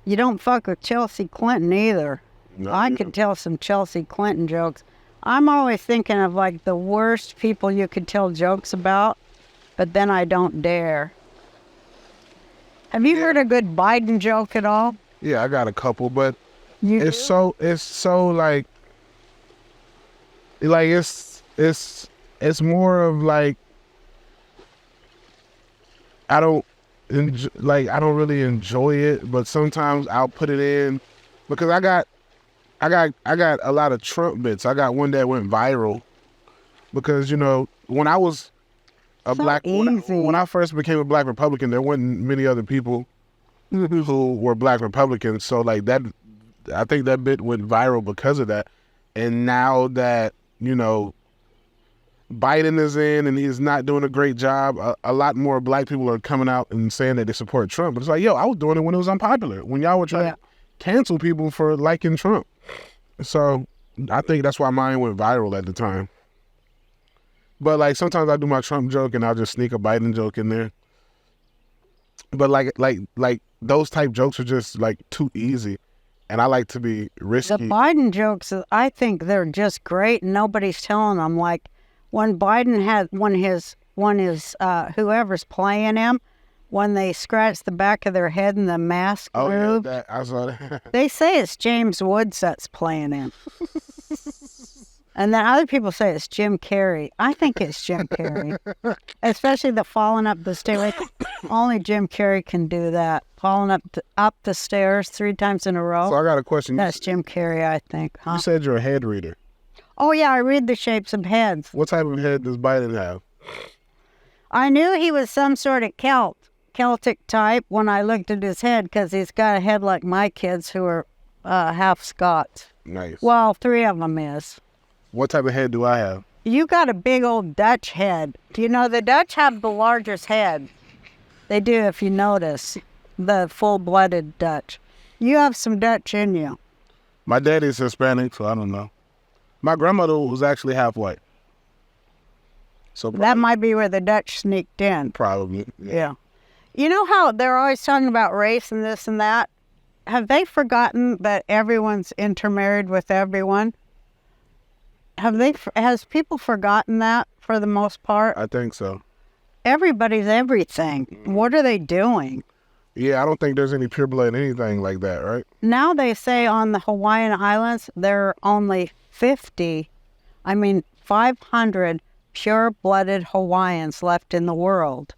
You don't fuck with Chelsea Clinton either. No, I could tell some Chelsea Clinton jokes. I'm always thinking of like the worst people you could tell jokes about, but then I don't dare. Have you heard a good Biden joke at all? Yeah, I got a couple, but You it's do? so like it's more of like I don't really enjoy it, but sometimes I'll put it in because I got a lot of Trump bits. I got one that went viral because when I was when I first became a black Republican, there wasn't many other people who were black Republicans. So like that, I think that bit went viral because of that. And now that, Biden is in and he's not doing a great job, a lot more black people are coming out and saying that they support Trump. But it's like, I was doing it when it was unpopular, when y'all were trying to cancel people for liking Trump. So I think that's why mine went viral at the time. But like sometimes I do my Trump joke and I'll just sneak a Biden joke in there. But like those type jokes are just like too easy, and I like to be risky. The Biden jokes, I think they're just great, and nobody's telling them. Like when Biden had when his whoever's playing him, when they scratch the back of their head and the mask moves. Yeah, I saw that. They say it's James Woods that's playing him. And then other people say it's Jim Carrey. I think it's Jim Carrey. Especially the falling up the stairs. Only Jim Carrey can do that. Falling up the stairs 3 times in a row. So I got a question. That's Jim Carrey, I think. Huh? You said you're a head reader. Oh, yeah, I read the shapes of heads. What type of head does Biden have? I knew he was some sort of Celtic type when I looked at his head because he's got a head like my kids who are half Scots. Nice. Well, 3 of them is. What type of head do I have? You got a big old Dutch head. Do you know the Dutch have the largest head? They do, if you notice, the full-blooded Dutch. You have some Dutch in you. My daddy's Hispanic, so I don't know. My grandmother was actually half white. So That might be where the Dutch sneaked in. probably. Yeah. You know how they're always talking about race and this and that? Have they forgotten that everyone's intermarried with everyone? Has people forgotten that for the most part? I think so. Everybody's everything. What are they doing? Yeah, I don't think there's any pure blood anything like that, right? Now they say on the Hawaiian Islands, there are only 500 pure-blooded Hawaiians left in the world.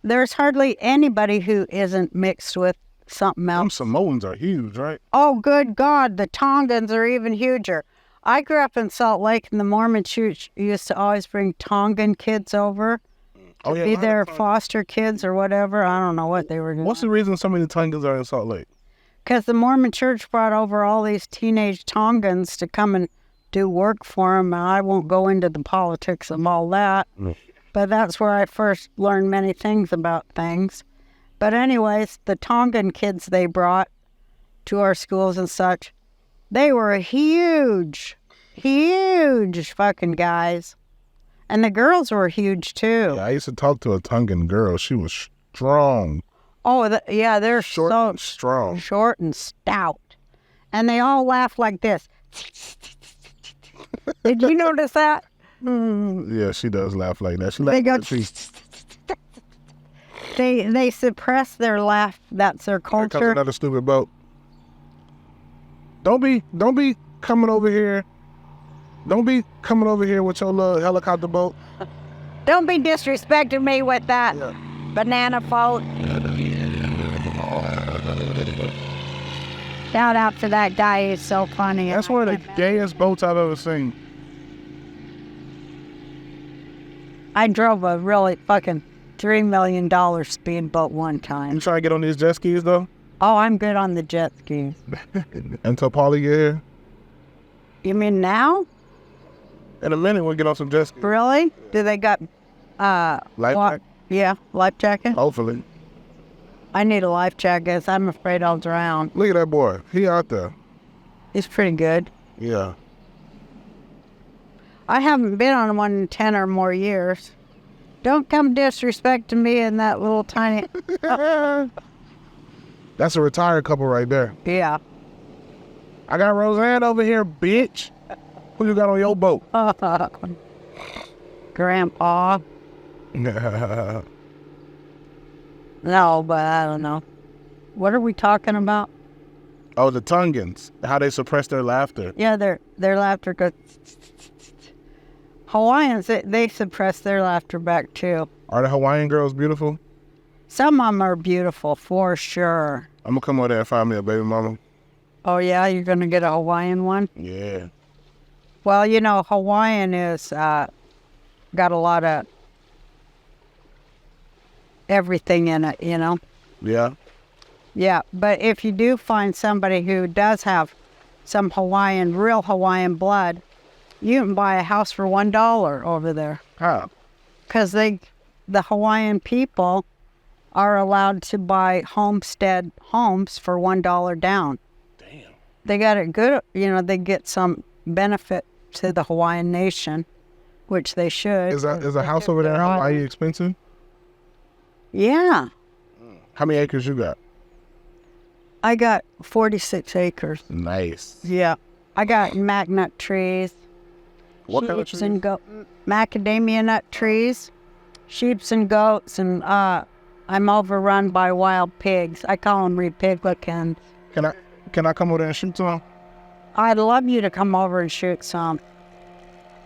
There's hardly anybody who isn't mixed with something Them else. Samoans are huge, right? Oh, good God, the Tongans are even huger. I grew up in Salt Lake, and the Mormon church used to always bring Tongan kids over to be their foster kids or whatever. I don't know what they were doing. What's the reason so many Tongans are in Salt Lake? Because the Mormon church brought over all these teenage Tongans to come and do work for them, and I won't go into the politics of all that. But that's where I first learned many things about things. But anyways, the Tongan kids they brought to our schools and such, they were huge fucking guys. And the girls were huge too. Yeah, I used to talk to a Tongan girl. She was strong. Oh, they're Short so and strong. short and stout. And they all laugh like this. Did you notice that? Yeah, she does laugh like that. She They go. laughs. They suppress their laugh. That's their Here comes culture. another stupid boat. Don't be coming over here. Don't be coming over here with your little helicopter boat. Don't be disrespecting me with that banana boat. Shout out to that guy. He's so funny. That's one of the gayest boats I've ever seen. I drove a really fucking $3 million speedboat one You time. trying to get on these jet skis though? Oh, I'm good on the jet skis. Until Paulie get here? You mean now? In a minute, we'll get on some jet skis. Really? Do they got Life jacket? Yeah, life jacket. Hopefully. I need a life jacket. I'm afraid I'll drown. Look at that boy. He out there. He's pretty good. Yeah. I haven't been on one in 10 or more years. Don't come disrespecting me in that little tiny... That's a retired couple right there. Yeah. I got Roseanne over here, bitch. Who you got on your boat? Grandpa. No, but I don't know. What are we talking about? Oh, the Tongans. How they suppress their laughter. Yeah, their laughter goes... Hawaiians, they suppress their laughter back too. Are the Hawaiian girls beautiful? Some of them are beautiful, for sure. I'm going to come over there and find me a baby mama. Oh, yeah? You're going to get a Hawaiian one? Yeah. Well, you know, Hawaiian is got a lot of everything in it, you know? Yeah. Yeah, but if you do find somebody who does have some real Hawaiian blood, you can buy a house for $1 over there. How? Because the Hawaiian people are allowed to buy homestead homes for $1 down. Damn. They got it good, you know, they get some benefit to the Hawaiian nation, which they should. Is a house over there in Hawaii expensive? Yeah. How many acres you got? I got 46 acres. Nice. Yeah. I got magnut trees. What kind of sheeps trees? and macadamia nut trees, sheeps and goats, and I'm overrun by wild pigs. I call them Republicans. Can I come over there and shoot some? I'd love you to come over and shoot some.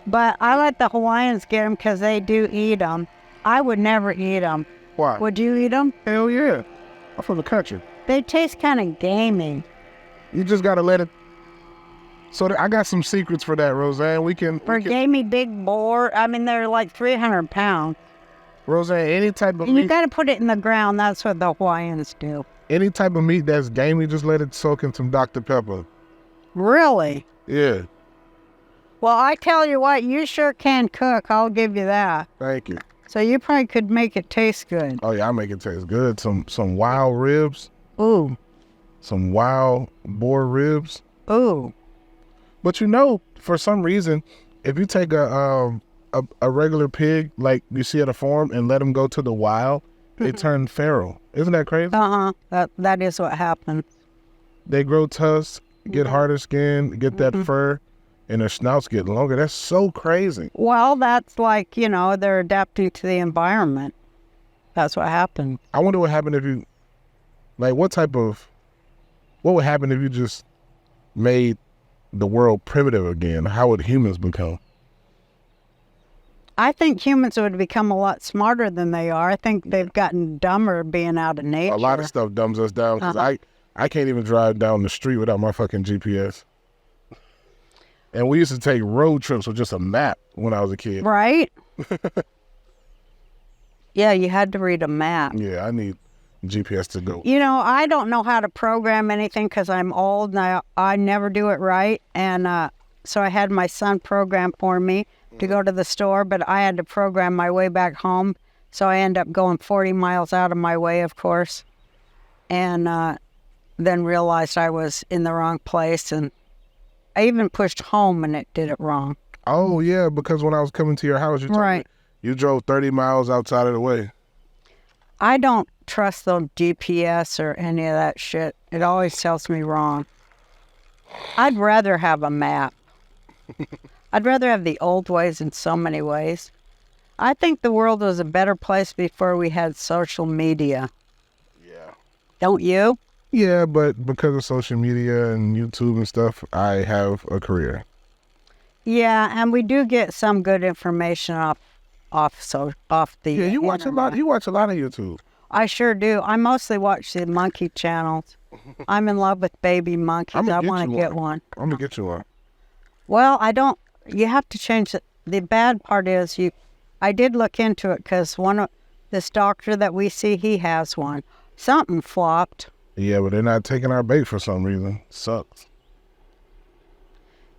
But I let the Hawaiians get them because they do eat them. I would never eat them. Why? Would you eat them? Hell yeah. I'm from the country. They taste kind of gamey. You just got to let it. So I got some secrets for that, Roseanne. For gamey big boar, I mean, they're like 300 pounds. Roseanne, any type of You meat. got to put it in the ground. That's what the Hawaiians do. Any type of meat that's gamey, just let it soak in some Dr. Pepper. Really? Yeah. Well, I tell you what, you sure can cook. I'll give you that. Thank you. So you probably could make it taste good. Oh yeah, I make it taste good. Some wild ribs. Ooh. Some wild boar ribs. Ooh. But you know, for some reason, if you take a regular pig like you see at a farm and let them go to the wild, they turn feral. Isn't that crazy? That is what happens. They grow tusks, get harder skin, get that fur, and their snouts get longer. That's so crazy. Well, that's like, you know, they're adapting to the environment. That's what happens. I wonder what happened if you, like, what would happen if you just made the world primitive again? How would humans become? I think humans would become a lot smarter than they are. I think they've gotten dumber being out of nature. A lot of stuff dumbs us down because I can't even drive down the street without my fucking GPS. And we used to take road trips with just a map when I was a kid. Right? Yeah, you had to read a map. Yeah, I need GPS to go. You know, I don't know how to program anything because I'm old and I never do it right. And so I had my son program for me to go to the store, but I had to program my way back home. So I end up going 40 miles out of my way, of course. And then realized I was in the wrong place. And I even pushed home and it did it wrong. Oh, yeah, because when I was coming to your house, you told me you drove 30 miles outside of the way. I don't trust the GPS or any of that shit. It always tells me wrong. I'd rather have a map. I'd rather have the old ways in so many ways. I think the world was a better place before we had social media. Yeah. Don't you? Yeah, but because of social media and YouTube and stuff, I have a career. Yeah, and we do get some good information off the Yeah, you watch a lot. You watch a lot of YouTube. I sure do. I mostly watch the monkey channels. I'm in love with baby monkeys. I want to get one. I'm gonna get you one. Well, I don't. You have to change it. The bad part is I did look into it because this doctor that we see, he has one. Something flopped. Yeah, but they're not taking our bait for some reason. Sucks.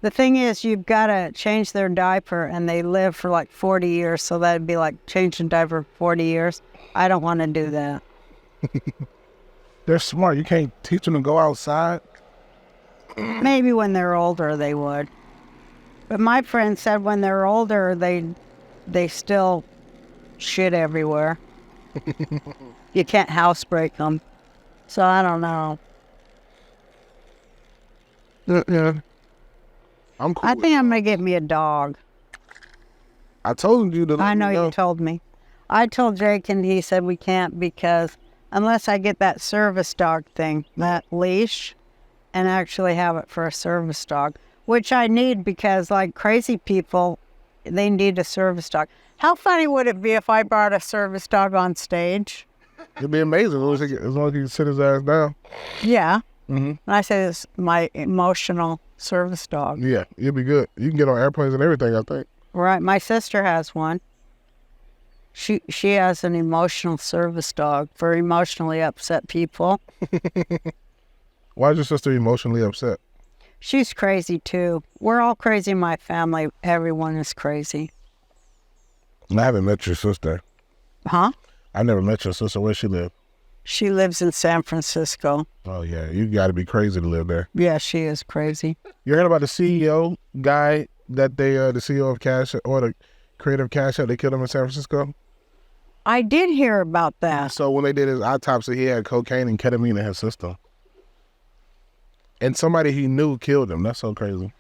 The thing is, you've got to change their diaper, and they live for like 40 years, so that'd be like changing diaper for 40 years. I don't want to do that. They're smart. You can't teach them to go outside. Maybe when they're older, they would. But my friend said when they're older, they still shit everywhere. You can't housebreak them. So I don't know. Yeah. I'm cool. I think I'm going to get me a dog. I told you to let I know me know. you told me. I told Jake, and he said we can't because unless I get that service dog thing, that leash, and actually have it for a service dog, which I need because, like crazy people, they need a service dog. How funny would it be if I brought a service dog on stage? It'd be amazing as long as he can sit his ass down. Yeah. Mm-hmm. And I say it's my emotional service dog. Yeah, it'd be good. You can get on airplanes and everything, I think. Right. My sister has one. She has an emotional service dog for emotionally upset people. Why is your sister emotionally upset? She's crazy too. We're all crazy in my family. Everyone is crazy. I haven't met your sister. Huh? I never met your sister. Where she live? She lives in San Francisco. Oh yeah, you got to be crazy to live there. Yeah, she is crazy. You heard about the CEO guy that the CEO of Cash or the creator of Cash App, they killed him in San Francisco? I did hear about that. So when they did his autopsy, he had cocaine and ketamine in his system. And somebody he knew killed him. That's so crazy.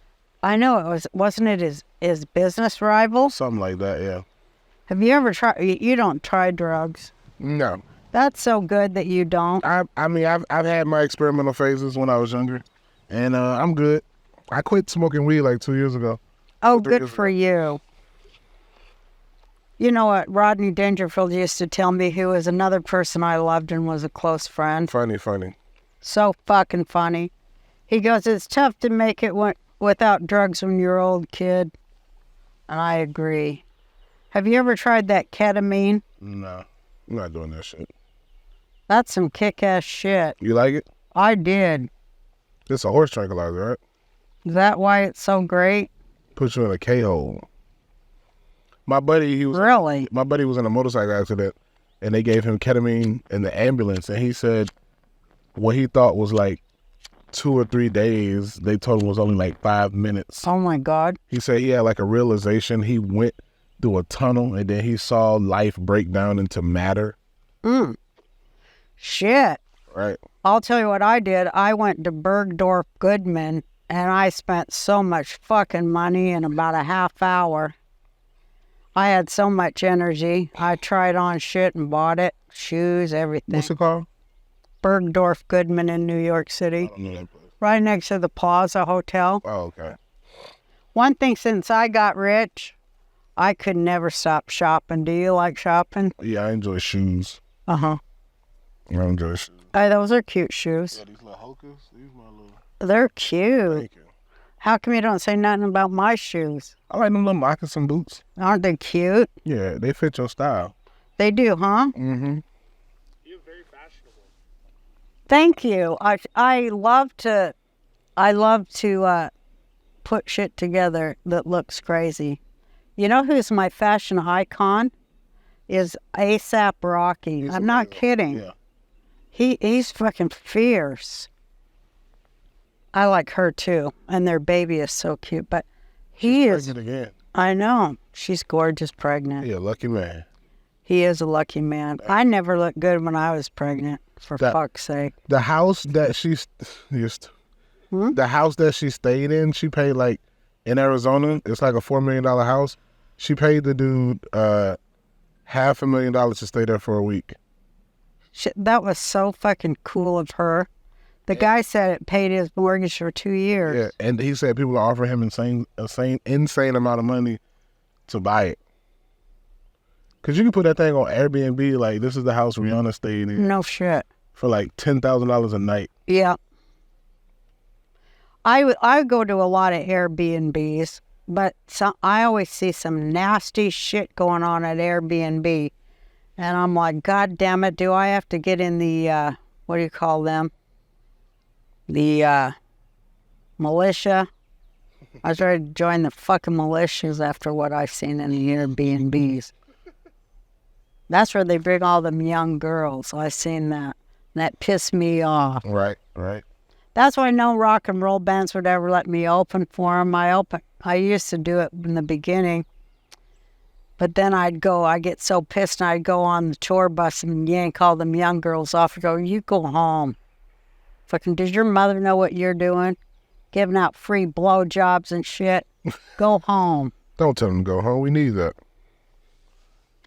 I know wasn't it his business rival? Something like that, yeah. Have you ever tried? You don't try drugs. No. That's so good that you don't. I mean, I've had my experimental phases when I was younger, and I'm good. I quit smoking weed like 2 years ago. Oh, good for you. You know what Rodney Dangerfield used to tell me, who was another person I loved and was a close friend. Funny. So fucking funny. He goes, it's tough to make it without drugs when you're an old kid. And I agree. Have you ever tried that ketamine? No, I'm not doing that shit. That's some kick-ass shit. You like it? I did. It's a horse tranquilizer, right? Is that why it's so great? Puts you in a K-hole. My buddy was in a motorcycle accident, and they gave him ketamine in the ambulance, and he said what he thought was like 2 or 3 days, they told him was only like 5 minutes. Oh my God. He said he had like a realization. He went through a tunnel, and then he saw life break down into matter. Shit. Right. I'll tell you what I did. I went to Bergdorf Goodman, and I spent so much fucking money in about a half hour. I had so much energy. I tried on shit and bought it. Shoes, everything. What's it called? Bergdorf Goodman in New York City. I don't know that place. Right next to the Plaza Hotel. Oh, okay. One thing, since I got rich, I could never stop shopping. Do you like shopping? Yeah, I enjoy shoes. Uh-huh. I enjoy shoes. Those are cute shoes. Yeah, these little hokas. These my little... They're cute. Thank you. How come you don't say nothing about my shoes? I like them little moccasin boots. Aren't they cute? Yeah, they fit your style. They do, huh? Mm-hmm. You're very fashionable. Thank you. I love to put shit together that looks crazy. You know who's my fashion icon? Is ASAP Rocky. I'm not kidding. Yeah. He's fucking fierce. I like her too, and their baby is so cute. But he is. Pregnant again. I know. She's gorgeous, pregnant. Yeah, lucky man. He is a lucky man. I never looked good when I was pregnant. For fuck's sake. The house that the house that she stayed in, she paid like in Arizona. It's like a $4 million house. She paid the dude $500,000 to stay there for a week. That was so fucking cool of her. The guy said it paid his mortgage for 2 years. Yeah, and he said people are offering him insane amount of money to buy it. Cause you can put that thing on Airbnb. Like, this is the house Rihanna stayed in. No shit. For like $10,000 a night. Yeah. I go to a lot of Airbnbs, but I always see some nasty shit going on at Airbnb, and I'm like, God damn it! Do I have to get in the what do you call them? The militia. I was ready to join the fucking militias after what I've seen in the Airbnbs. That's where they bring all them young girls. I seen that. That pissed me off. Right. That's why no rock and roll bands would ever let me open for them. I used to do it in the beginning, but then I'd get so pissed and I'd go on the tour bus and yank all them young girls off and go, you go home. Fucking, does your mother know what you're doing? Giving out free blowjobs and shit. Go home. Don't tell them to go home. We need that.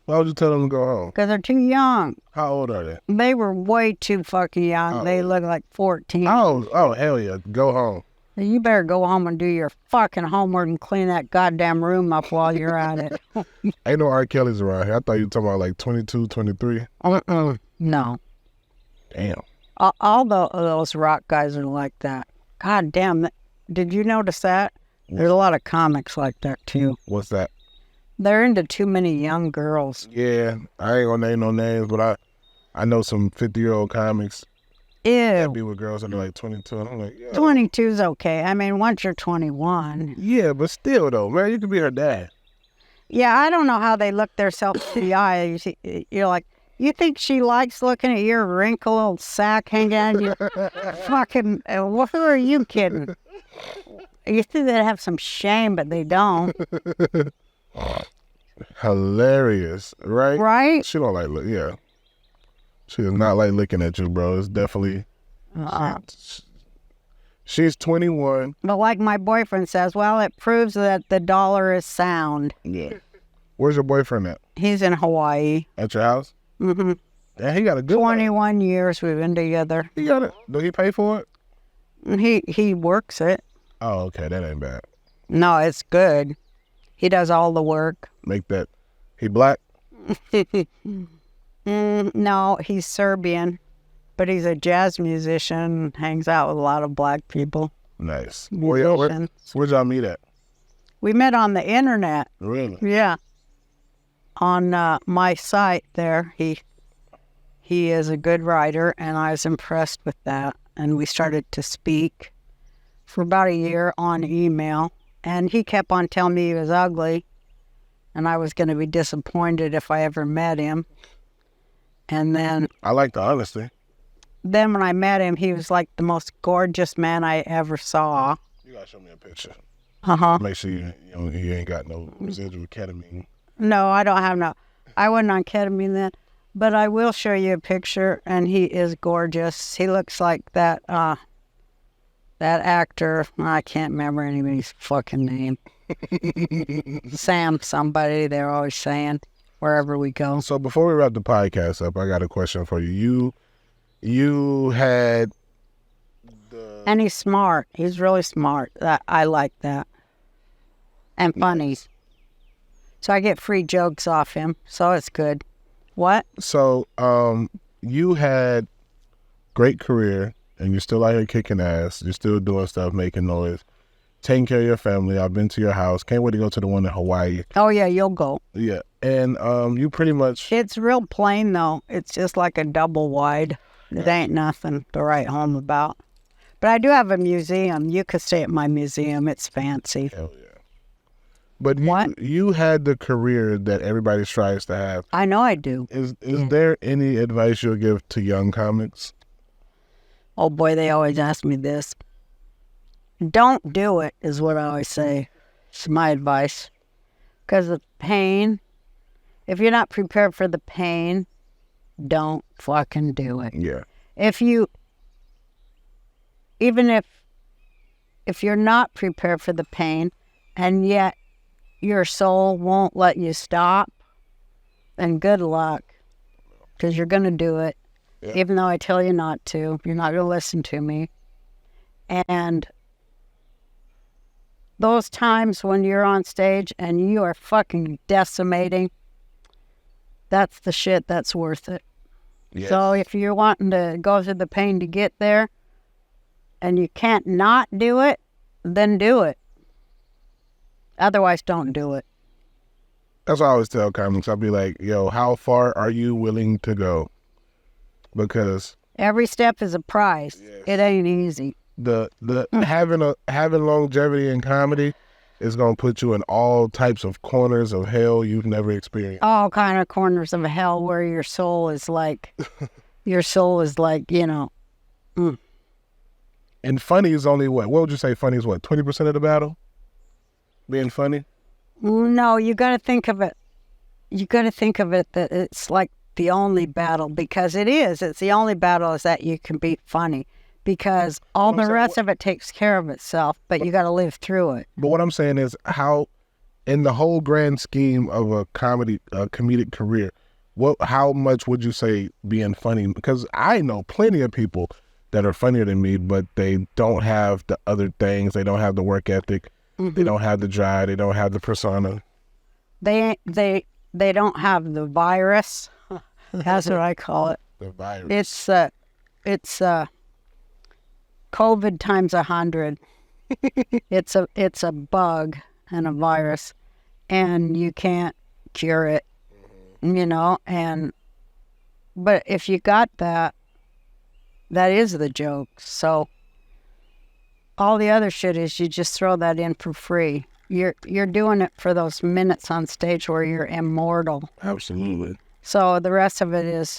Why would you tell them to go home? Because they're too young. How old are they? They were way too fucking young. Oh. They look like 14. Oh, hell yeah. Go home. You better go home and do your fucking homework and clean that goddamn room up while you're at it. Ain't no R. Kelly's around here. I thought you were talking about like 22, 23. No. Damn. All those rock guys are like that. God damn. Did you notice that? There's a lot of comics like that, too. What's that? They're into too many young girls. Yeah, I ain't gonna name no names, but I know some 50-year-old comics that Ew. be with girls that are like 22, and I'm like, yeah. 22's okay. I mean, once you're 21. Yeah, but still though, man, you could be her dad. Yeah, I don't know how they look themselves in the eye. You're like, you think she likes looking at your wrinkled old sack hanging out of your fucking, who are you kidding? You think they'd have some shame, but they don't. Hilarious, right? Right? She don't like look. Yeah, she does not like looking at you, bro. It's definitely. She's 21. But like my boyfriend says, well, it proves that the dollar is sound. Yeah. Where's your boyfriend at? He's in Hawaii. At your house? Mm-hmm. Yeah, he got a good 21 years we've been together. He got it. Do he pay for it? He works it. Oh, okay. That ain't bad. No, it's good. He does all the work. Make that. He black? No, he's Serbian, but he's a jazz musician, hangs out with a lot of black people. Nice. Musicians. Where'd y'all meet at? We met on the internet. Really? Yeah. On my site there. He is a good writer, and I was impressed with that. And we started to speak for about a year on email. And he kept on telling me he was ugly, and I was going to be disappointed if I ever met him. And then I like the honesty. Then when I met him, he was like the most gorgeous man I ever saw. You gotta show me a picture. Uh-huh. Make sure you ain't got no residual ketamine. No, I don't have I wasn't on ketamine then. But I will show you a picture, and he is gorgeous. He looks like that actor. I can't remember anybody's fucking name. Sam somebody, they're always saying, wherever we go. So before we wrap the podcast up, I got a question for you. You had the... And he's smart. He's really smart. I like that. And funny. Nice. So I get free jokes off him, so it's good. What? So you had great career, and you're still out here kicking ass. You're still doing stuff, making noise, taking care of your family. I've been to your house. Can't wait to go to the one in Hawaii. Oh, yeah, you'll go. Yeah. And you pretty much... It's real plain, though. It's just like a double wide. It ain't nothing to write home about. But I do have a museum. You could stay at my museum. It's fancy. Hell yeah. But you had the career that everybody strives to have. I know I do. Is there any advice you'll give to young comics? Oh, boy, they always ask me this. Don't do it, is what I always say. It's my advice. Because the pain, if you're not prepared for the pain, don't fucking do it. Yeah. Even if you're not prepared for the pain, and yet your soul won't let you stop, then good luck. Because you're going to do it. Yeah. Even though I tell you not to. You're not going to listen to me. And those times when you're on stage and you are fucking decimating, that's the shit that's worth it. Yes. So if you're wanting to go through the pain to get there and you can't not do it, then do it. Otherwise, don't do it. That's what I always tell comics. I'll be like, yo, how far are you willing to go? Because every step is a prize. Yes. It ain't easy. the having longevity in comedy is gonna put you in all types of corners of hell you've never experienced. All kind of corners of hell where your soul is like, you know. And funny is only what? What would you say? Funny is what? 20% of the battle. Being funny. No, you got to think of it. You got to think of it that it's like the only battle, because it is. It's the only battle is that you can be funny, because all the rest of it takes care of itself, but you got to live through it. But what I'm saying is, how, in the whole grand scheme of a comedic career, how much would you say being funny? Because I know plenty of people that are funnier than me, but they don't have the other things. They don't have the work ethic. They don't have the drive. They don't have the persona. They don't have the virus. That's what I call it. The virus. It's COVID times 100. It's a bug and a virus, and you can't cure it, you know. But if you got that is the joke. So all the other shit is you just throw that in for free. You're doing it for those minutes on stage where you're immortal. Absolutely. So the rest of it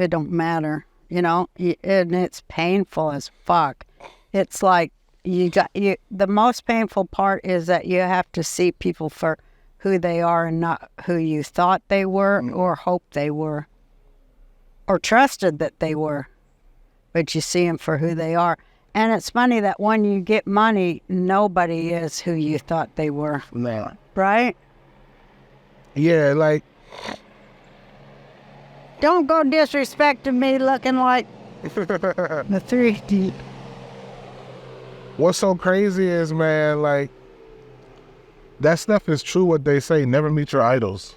don't matter, you know, and it's painful as fuck. It's like the most painful part is that you have to see people for who they are and not who you thought they were or hoped they were or trusted that they were, but you see them for who they are. And it's funny that when you get money, nobody is who you thought they were. Nah. Right? Yeah, like, don't go disrespecting me looking like the 3D. what's so crazy is, man, like, that stuff is true what they say. Never meet your idols.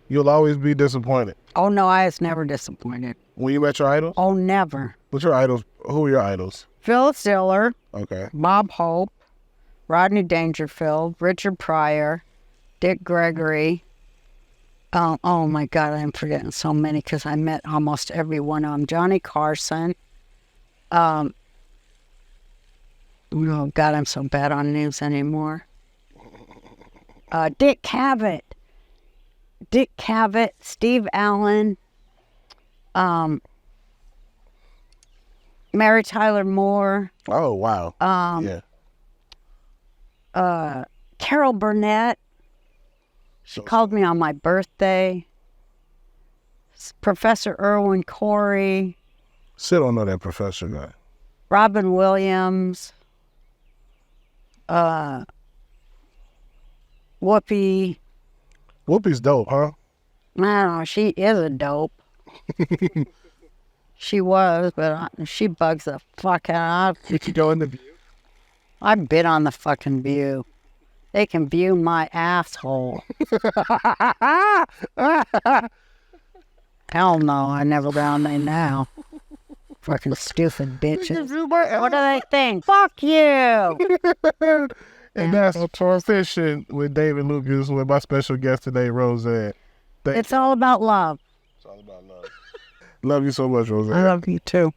You'll always be disappointed. Oh, no, I was never disappointed. When you met your idols? Oh, never. What's your idols? Who are your idols? Phyllis Diller, Okay. Bob Hope, Rodney Dangerfield, Richard Pryor, Dick Gregory. Oh my God, I'm forgetting so many because I met almost every one of them. Johnny Carson. Oh God, I'm so bad on names anymore. Dick Cavett, Steve Allen, Mary Tyler Moore. Oh, wow. Yeah. Carol Burnett. She called me on my birthday. Professor Irwin Corey. Still don't know that professor guy. Robin Williams. Whoopi. Whoopi's dope, huh? I don't know. She is a dope. She was, but she bugs the fuck out. Did you go in the View? I've been on the fucking View. They can view my asshole. Hell no, I never go on there now. Fucking stupid bitches. What do they think? Fuck you! And that's a transition with David Lucas with my special guest today, Roseanne. It's all about love. It's all about love. Love you so much, Roseanne. I love you too.